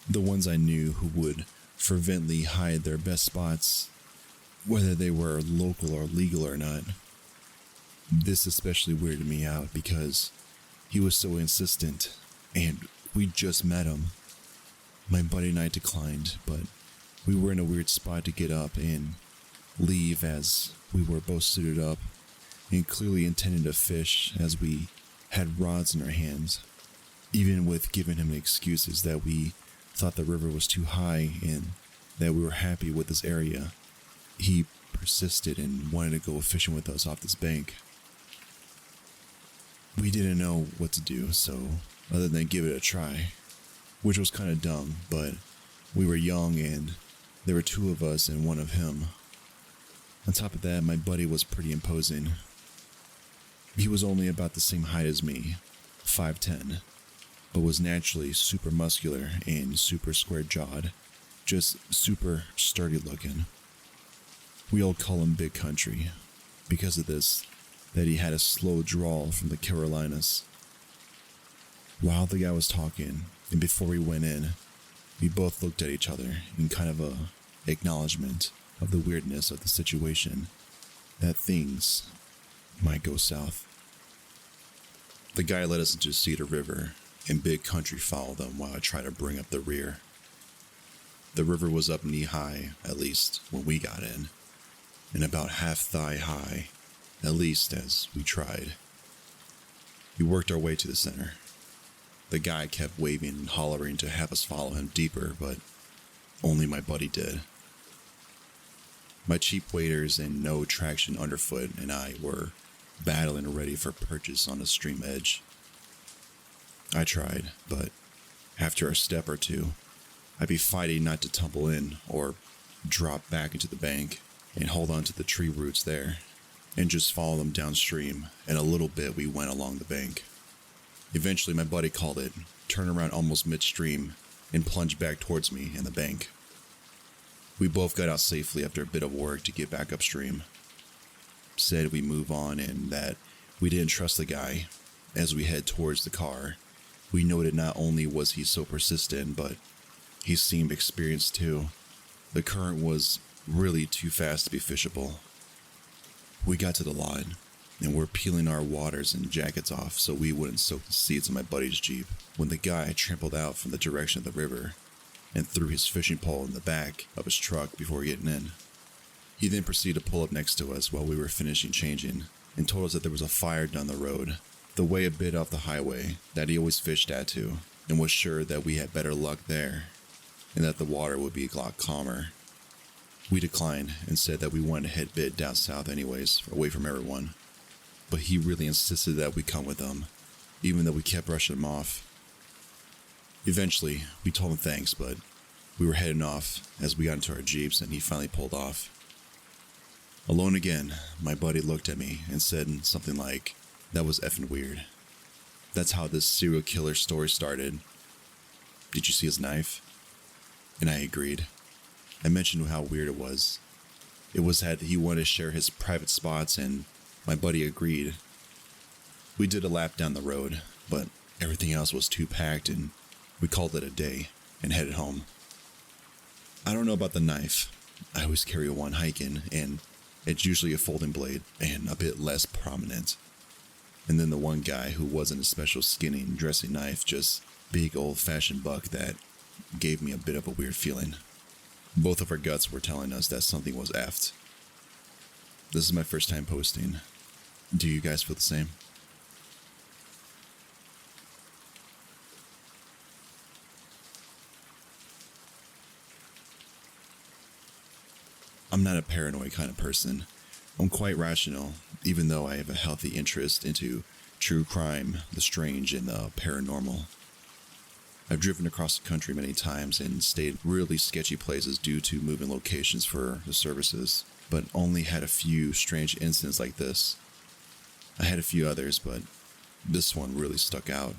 The ones I knew who would fervently hide their best spots, whether they were local or legal or not. This especially weirded me out because he was so insistent, and we just met him. My buddy and I declined, but we were in a weird spot to get up and leave as we were both suited up and clearly intended to fish as we had rods in our hands, even with giving him excuses that we thought the river was too high and that we were happy with this area. He persisted and wanted to go fishing with us off this bank. We didn't know what to do, so other than give it a try, which was kind of dumb, but we were young and there were two of us and one of him. On top of that, my buddy was pretty imposing. He was only about the same height as me, 5'10", but was naturally super muscular and super square-jawed, just super sturdy looking. We all call him Big Country because of this, that he had a slow drawl from the Carolinas. While the guy was talking, and before we went in, we both looked at each other in kind of a acknowledgement of the weirdness of the situation, that things might go south. The guy led us into Cedar River, and Big Country followed them while I tried to bring up the rear. The river was up knee-high, at least when we got in, and about half thigh-high, at least as we tried. We worked our way to the center. The guy kept waving and hollering to have us follow him deeper, but only my buddy did. My cheap waders and no traction underfoot and I were battling ready for purchase on the stream edge. I tried, but after a step or two, I'd be fighting not to tumble in or drop back into the bank and hold on to the tree roots there, and just follow them downstream, and a little bit we went along the bank. Eventually my buddy called it, turned around almost midstream, and plunged back towards me and the bank. We both got out safely after a bit of work to get back upstream. Said we move on and that we didn't trust the guy. As we head towards the car, we noted not only was he so persistent, but he seemed experienced too. The current was really too fast to be fishable. We got to the line, and we're peeling our waters and jackets off so we wouldn't soak the seats of my buddy's Jeep when the guy trampled out from the direction of the river and threw his fishing pole in the back of his truck before getting in. He then proceeded to pull up next to us while we were finishing changing and told us that there was a fire down the road, the way a bit off the highway that he always fished at to, and was sure that we had better luck there and that the water would be a lot calmer. We declined and said that we wanted to head a bit down south anyways, away from everyone. But he really insisted that we come with him, even though we kept brushing him off. Eventually, we told him thanks, but we were heading off as we got into our Jeeps and he finally pulled off. Alone again, my buddy looked at me and said something like, "That was effing weird. That's how this serial killer story started. Did you see his knife?" And I agreed. I mentioned how weird it was. It was that he wanted to share his private spots, and my buddy agreed. We did a lap down the road, but everything else was too packed, and we called it a day and headed home. I don't know about the knife. I always carry one hiking, and it's usually a folding blade and a bit less prominent. And then the one guy who wasn't a special skinning dressing knife, just big old-fashioned buck that gave me a bit of a weird feeling. Both of our guts were telling us that something was effed. This is my first time posting. Do you guys feel the same? I'm not a paranoid kind of person. I'm quite rational, even though I have a healthy interest into true crime, the strange, and the paranormal. I've driven across the country many times and stayed really sketchy places due to moving locations for the services, but only had a few strange incidents like this. I had a few others, but this one really stuck out.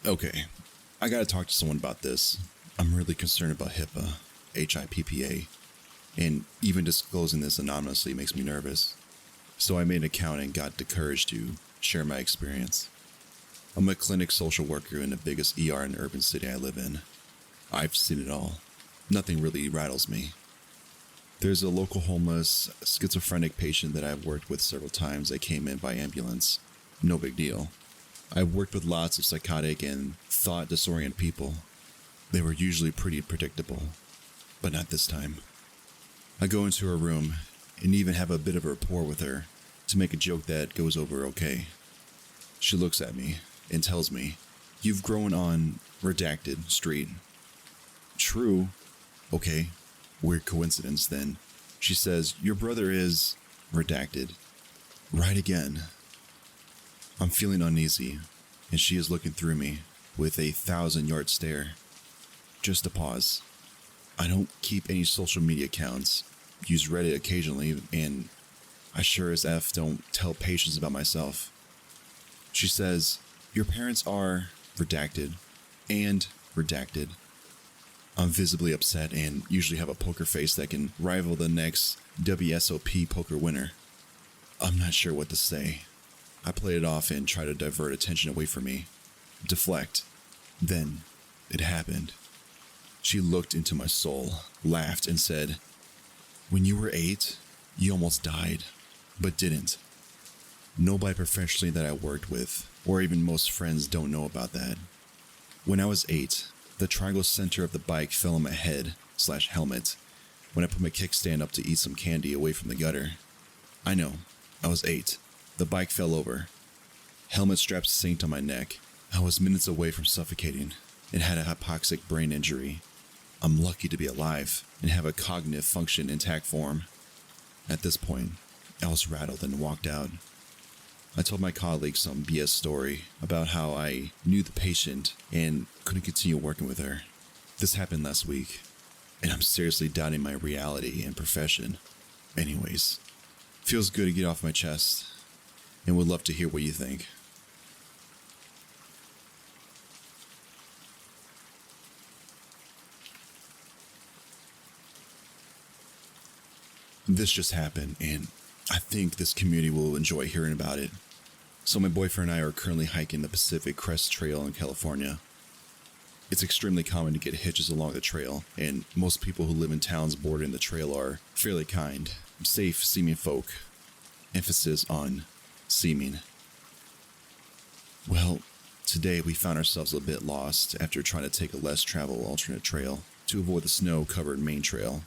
Okay, I gotta talk to someone about this. I'm really concerned about HIPAA, HIPPA, and even disclosing this anonymously makes me nervous. So I made an account and got the courage to share my experience. I'm a clinic social worker in the biggest ER in the urban city I live in. I've seen it all. Nothing really rattles me. There's a local homeless, schizophrenic patient that I've worked with several times that came in by ambulance. No big deal. I've worked with lots of psychotic and thought-disoriented people. They were usually pretty predictable, but not this time. I go into her room and even have a bit of a rapport with her to make a joke that goes over okay. She looks at me and tells me, "You've grown on Redacted Street." True. Okay. Weird coincidence then. She says, "Your brother is Redacted." Right again. I'm feeling uneasy, and she is looking through me with a 1,000-yard stare. Just a pause. I don't keep any social media accounts, use Reddit occasionally, and I sure as F don't tell patients about myself. She says, "Your parents are Redacted and Redacted." I'm visibly upset and usually have a poker face that can rival the next WSOP poker winner. I'm not sure what to say. I play it off and try to divert attention away from me. Deflect. Then, it happened. She looked into my soul, laughed, and said, "When you were 8, you almost died, but didn't." Nobody professionally that I worked with, or even most friends, don't know about that. When I was 8, the triangle center of the bike fell on my head/helmet when I put my kickstand up to eat some candy away from the gutter. I know, I was 8. The bike fell over. Helmet straps sinked on my neck. I was minutes away from suffocating and had a hypoxic brain injury. I'm lucky to be alive and have a cognitive function intact form. At this point, I was rattled and walked out. I told my colleague some BS story about how I knew the patient and couldn't continue working with her. This happened last week, and I'm seriously doubting my reality and profession. Anyways, feels good to get off my chest, and would love to hear what you think. This just happened, and I think this community will enjoy hearing about it. So my boyfriend and I are currently hiking the Pacific Crest Trail in California. It's extremely common to get hitches along the trail, and most people who live in towns bordering the trail are fairly kind, safe seeming folk. Emphasis on seeming. Well, today we found ourselves a bit lost after trying to take a less traveled alternate trail to avoid the snow-covered main trail.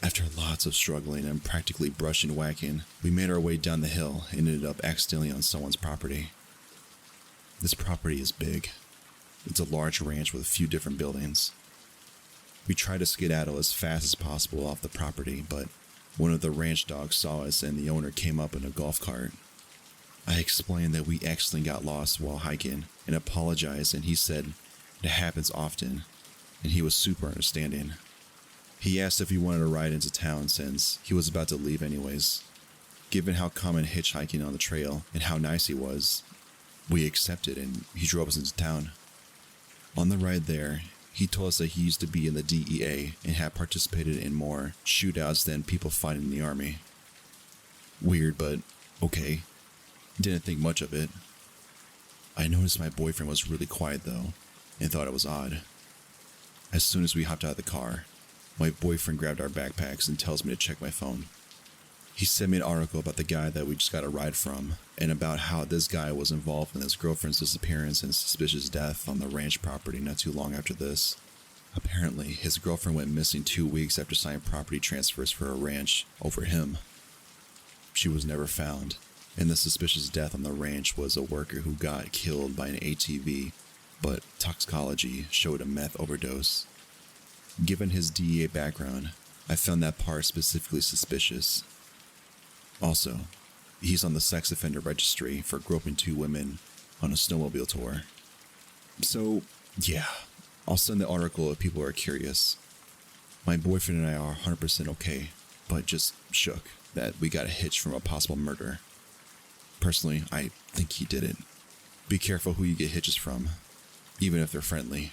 After lots of struggling and practically brush and whacking, we made our way down the hill and ended up accidentally on someone's property. This property is big. It's a large ranch with a few different buildings. We tried to skedaddle as fast as possible off the property, but one of the ranch dogs saw us and the owner came up in a golf cart. I explained that we accidentally got lost while hiking and apologized, and he said it happens often, and he was super understanding. He asked if he wanted to ride into town since he was about to leave anyways. Given how common hitchhiking on the trail and how nice he was, we accepted and he drove us into town. On the ride there, he told us that he used to be in the DEA and had participated in more shootouts than people fight in the army. Weird, but okay. Didn't think much of it. I noticed my boyfriend was really quiet though, and thought it was odd. As soon as we hopped out of the car, my boyfriend grabbed our backpacks and tells me to check my phone. He sent me an article about the guy that we just got a ride from, and about how this guy was involved in his girlfriend's disappearance and suspicious death on the ranch property not too long after this. Apparently, his girlfriend went missing 2 weeks after signing property transfers for a ranch over him. She was never found, and the suspicious death on the ranch was a worker who got killed by an ATV, but toxicology showed a meth overdose. Given his DEA background, I found that part specifically suspicious. Also, he's on the sex offender registry for groping 2 women on a snowmobile tour. So, yeah, I'll send the article if people are curious. My boyfriend and I are 100% okay, but just shook that we got a hitch from a possible murder. Personally, I think he did it. Be careful who you get hitches from, even if they're friendly.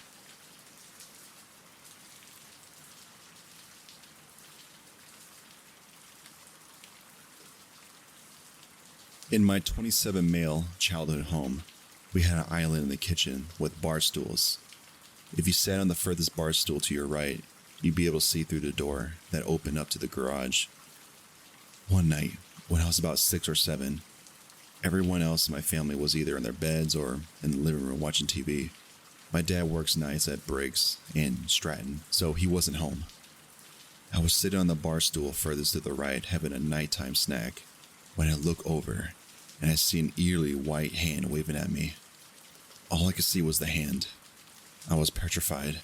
In my 27 male childhood home, we had an island in the kitchen with bar stools. If you sat on the furthest bar stool to your right, you'd be able to see through the door that opened up to the garage. One night, when I was about 6 or 7, everyone else in my family was either in their beds or in the living room watching TV. My dad works nights at Briggs and Stratton, so he wasn't home. I was sitting on the bar stool furthest to the right having a nighttime snack when I look over and I see an eerily white hand waving at me. All I could see was the hand. I was petrified.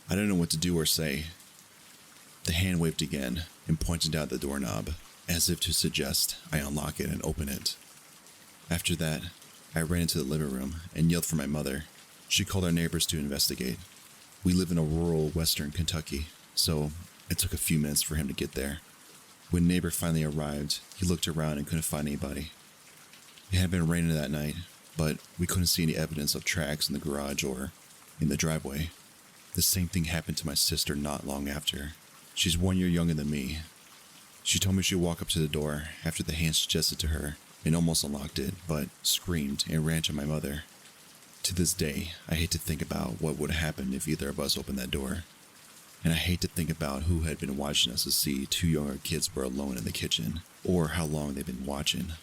I didn't know what to do or say. The hand waved again and pointed out the doorknob, as if to suggest I unlock it and open it. After that, I ran into the living room and yelled for my mother. She called our neighbors to investigate. We live in a rural western Kentucky, so it took a few minutes for him to get there. When neighbor finally arrived, he looked around and couldn't find anybody. It had been raining that night, but we couldn't see any evidence of tracks in the garage or in the driveway. The same thing happened to my sister not long after. She's 1 year younger than me. She told me she'd walk up to the door after the hand suggested to her and almost unlocked it, but screamed and ran to my mother. To this day, I hate to think about what would have happened if either of us opened that door. And I hate to think about who had been watching us to see 2 younger kids were alone in the kitchen, or how long they've been watching.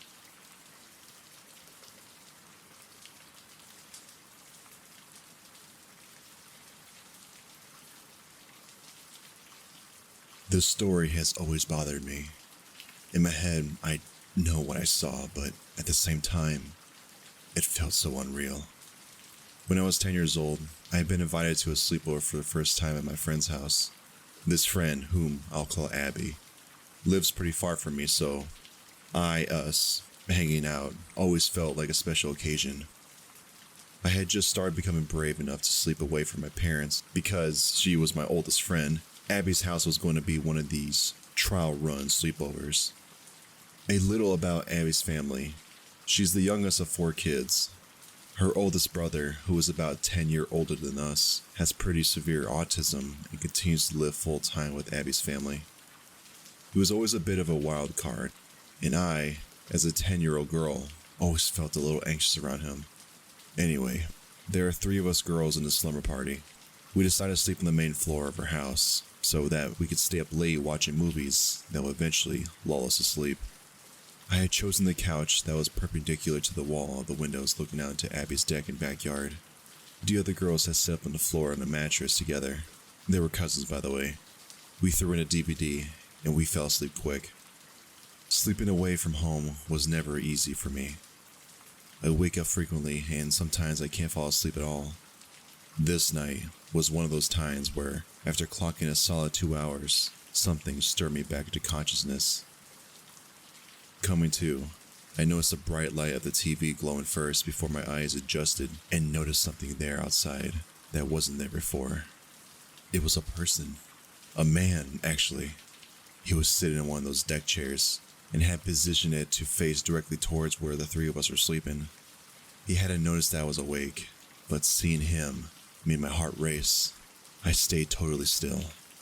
This story has always bothered me. In my head, I know what I saw, but at the same time, it felt so unreal. When I was 10 years old, I had been invited to a sleepover for the first time at my friend's house. This friend, whom I'll call Abby, lives pretty far from me, so us, hanging out, always felt like a special occasion. I had just started becoming brave enough to sleep away from my parents because she was my oldest friend. Abby's house was going to be one of these trial run sleepovers. A little about Abby's family. She's the youngest of 4 kids. Her oldest brother, who is about 10 years older than us, has pretty severe autism and continues to live full-time with Abby's family. He was always a bit of a wild card, and I, as a 10-year-old girl, always felt a little anxious around him. Anyway, There are 3 of us girls in the slumber party. We decided to sleep on the main floor of our house so that we could stay up late watching movies that would eventually lull us to sleep. I had chosen the couch that was perpendicular to the wall of the windows looking out into Abby's deck and backyard. The other girls had sat up on the floor on a mattress together. They were cousins, by the way. We threw in a DVD and we fell asleep quick. Sleeping away from home was never easy for me. I wake up frequently and sometimes I can't fall asleep at all. This night was one of those times where, after clocking a solid 2 hours, something stirred me back into consciousness. Coming to, I noticed the bright light of the TV glowing first before my eyes adjusted and noticed something there outside that wasn't there before. It was a person. A man, actually. He was sitting in one of those deck chairs and had positioned it to face directly towards where the 3 of us were sleeping. He hadn't noticed that I was awake, but seeing him made my heart race. I stayed totally still,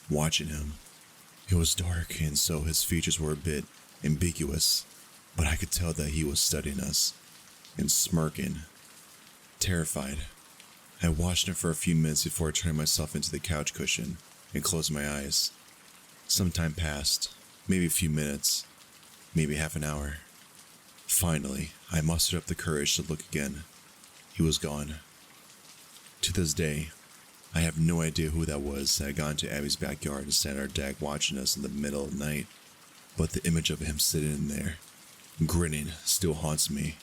watching him. It was dark, and so his features were a bit ambiguous, but I could tell that he was studying us and smirking, terrified. I watched him for a few minutes before turning myself into the couch cushion and closed my eyes. Some time passed, maybe a few minutes, maybe half an hour. Finally, I mustered up the courage to look again. He was gone. To this day, I have no idea who that was that had gone to Abby's backyard and sat on our deck watching us in the middle of the night, but the image of him sitting in there, grinning, still haunts me.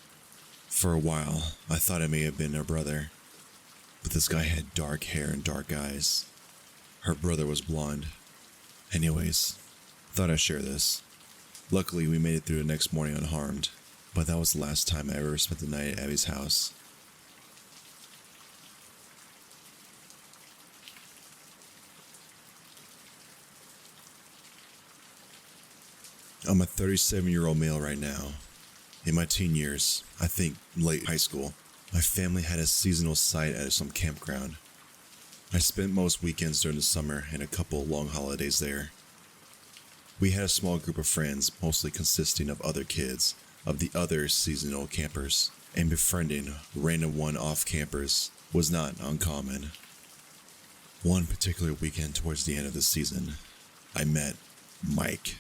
For a while, I thought it may have been her brother, but this guy had dark hair and dark eyes. Her brother was blonde. Anyways, thought I'd share this. Luckily, we made it through the next morning unharmed, but that was the last time I ever spent the night at Abby's house. I'm a 37-year-old male right now. In my teen years, I think late high school, my family had a seasonal site at some campground. I spent most weekends during the summer and a couple long holidays there. We had a small group of friends, mostly consisting of other kids of the other seasonal campers, and befriending random one-off campers was not uncommon. One particular weekend towards the end of the season, I met Mike.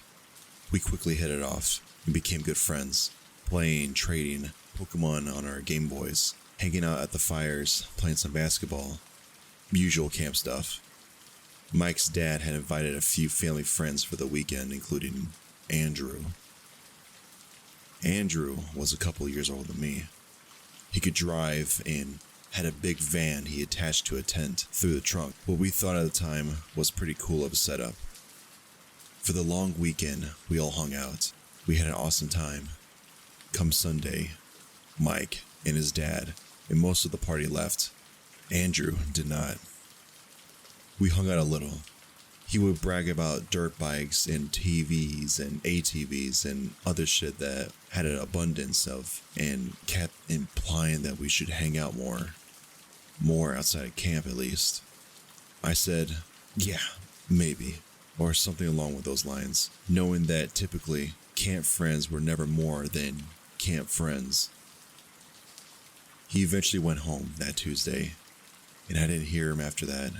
We quickly hit it off and became good friends, playing, trading Pokemon on our Game Boys, hanging out at the fires, playing some basketball. Usual camp stuff. Mike's dad had invited a few family friends for the weekend, including Andrew. Andrew was a couple years older than me. He could drive and had a big van he attached to a tent through the trunk. What we thought at the time was pretty cool of a setup. For the long weekend, we all hung out. We had an awesome time. Come Sunday, Mike and his dad and most of the party left. Andrew did not. We hung out a little. He would brag about dirt bikes and TVs and ATVs and other shit that had an abundance of, and kept implying that we should hang out more. More outside of camp, at least. I said, yeah, maybe, or something along with those lines, knowing that typically camp friends were never more than camp friends. He eventually went home that Tuesday, and I didn't hear him after that.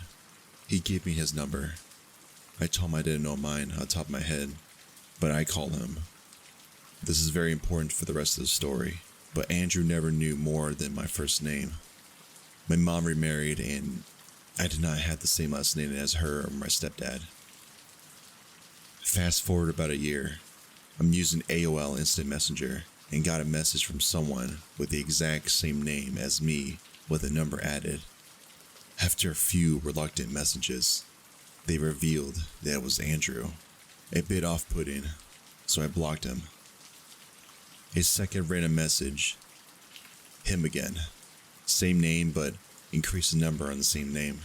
He gave me his number. I told him I didn't know mine on the top of my head, but I called him. This is very important for the rest of the story, but Andrew never knew more than my first name. My mom remarried, and I did not have the same last name as her or my stepdad. Fast forward about a year, I'm using AOL Instant Messenger and got a message from someone with the exact same name as me with a number added. After a few reluctant messages, they revealed that it was Andrew. A bit off-putting, so I blocked him. A second random message. Him again. Same name, but increased the number on the same name.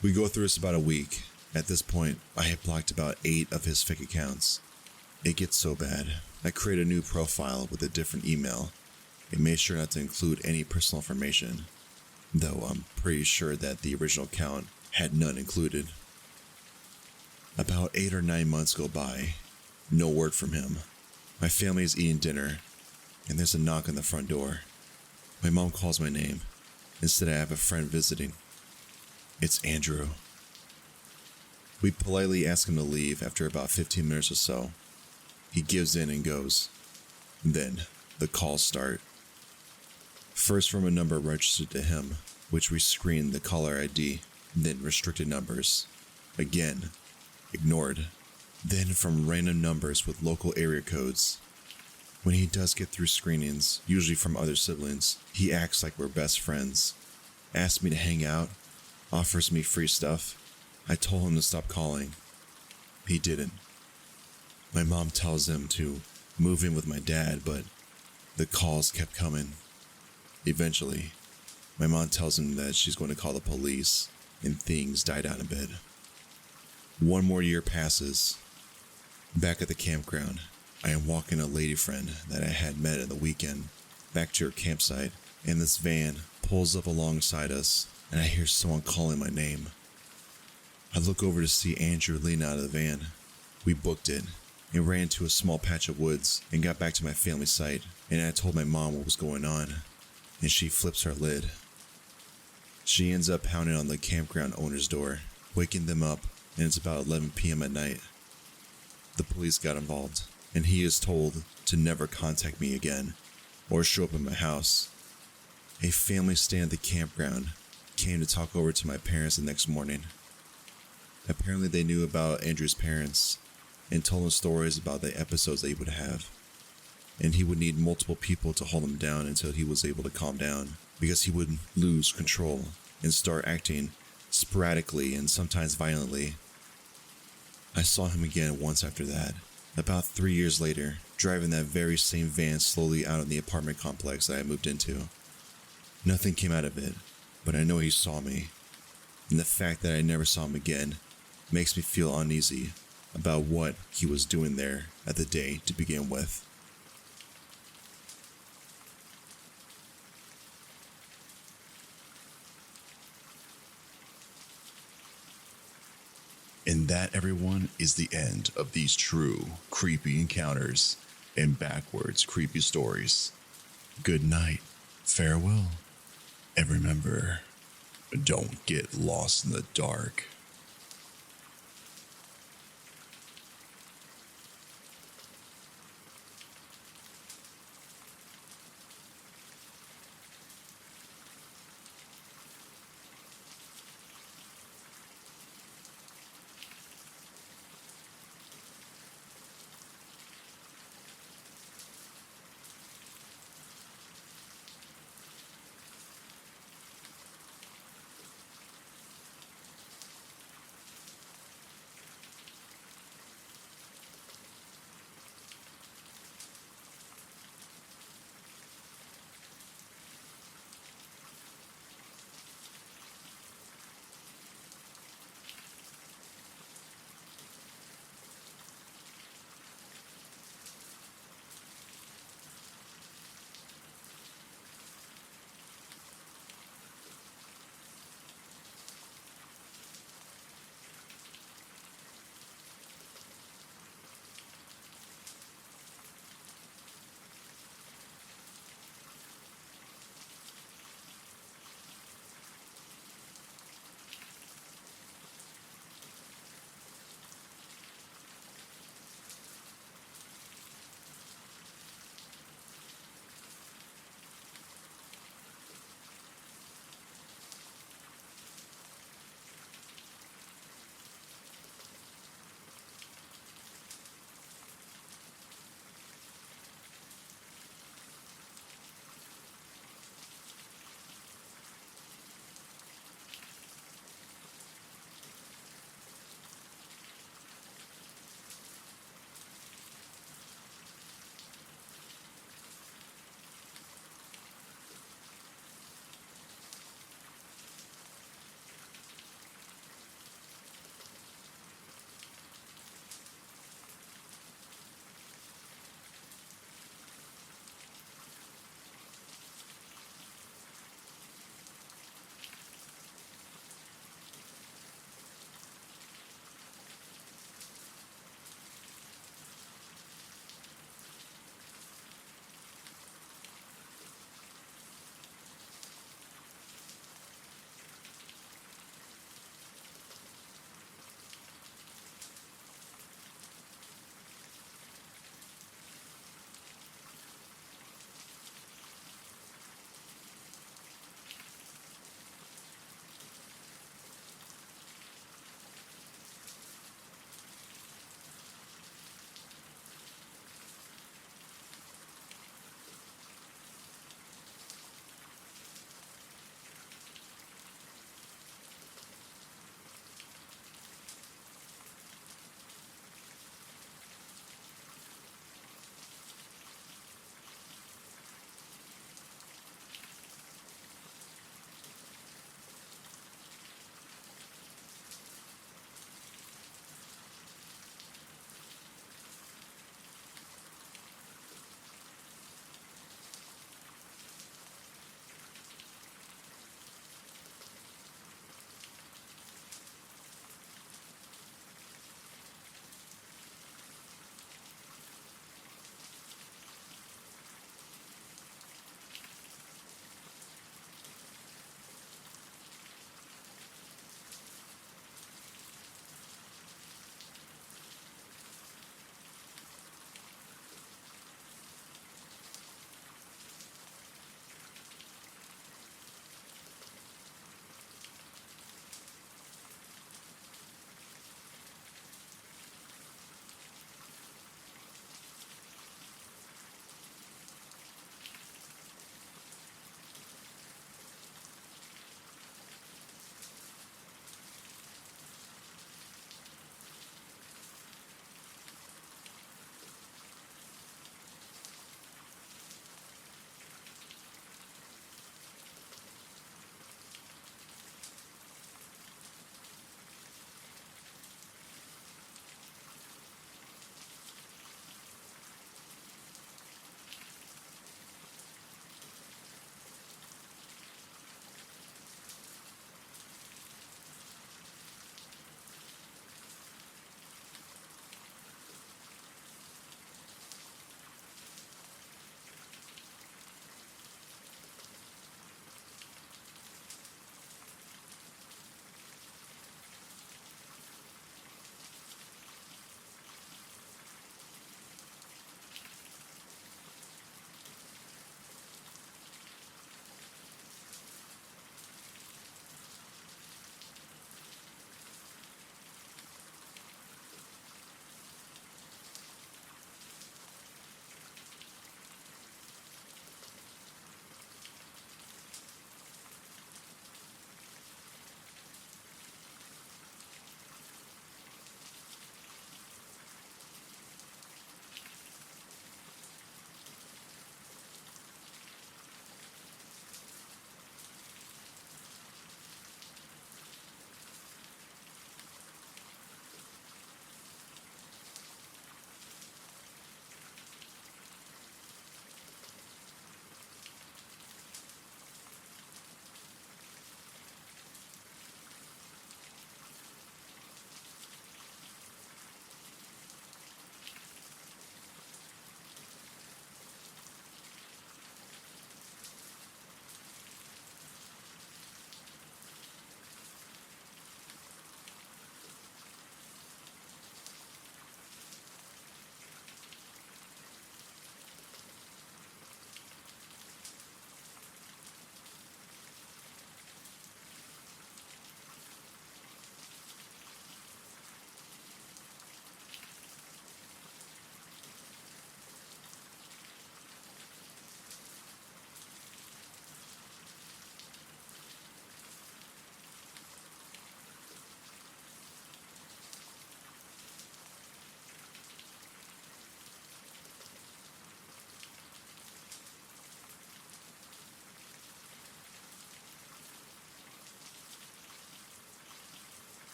We go through this about a week. At this point, I had blocked about 8 of his fake accounts. It gets so bad, I created a new profile with a different email and made sure not to include any personal information, though I'm pretty sure that the original account had none included. About 8 or 9 months go by, no word from him. My family is eating dinner, and there's a knock on the front door. My mom calls my name, Instead, I have a friend visiting. It's Andrew. We politely ask him to leave after about 15 minutes or so. He gives in and goes. Then, the calls start. First from a number registered to him, which we screen the caller ID, then restricted numbers. Again, ignored. Then from random numbers with local area codes. When he does get through screenings, usually from other siblings, he acts like we're best friends. Asks me to hang out, offers me free stuff. I told him to stop calling. He didn't. My mom tells him to move in with my dad, but the calls kept coming. Eventually, my mom tells him that she's going to call the police, and things die down a bit. One more year passes. Back at the campground, I am walking a lady friend that I had met at the weekend back to her campsite, and this van pulls up alongside us, and I hear someone calling my name. I look over to see Andrew lean out of the van. We booked it and ran into a small patch of woods and got back to my family site, and I told my mom what was going on, and she flips her lid. She ends up pounding on the campground owner's door, waking them up, and it's about 11 p.m. at night. The police got involved, and he is told to never contact me again or show up at my house. A family staying at the campground came to talk over to my parents the next morning. Apparently they knew about Andrew's parents and told him stories about the episodes that he would have, and he would need multiple people to hold him down until he was able to calm down, because he would lose control and start acting sporadically and sometimes violently. I saw him again once after that, about 3 years later, driving that very same van slowly out of the apartment complex that I moved into. Nothing came out of it, but I know he saw me, and the fact that I never saw him again makes me feel uneasy about what he was doing there at the day to begin with. And that, everyone, is the end of these true creepy encounters and Backwoods creepy stories. Good night, farewell, and remember, don't get lost in the dark.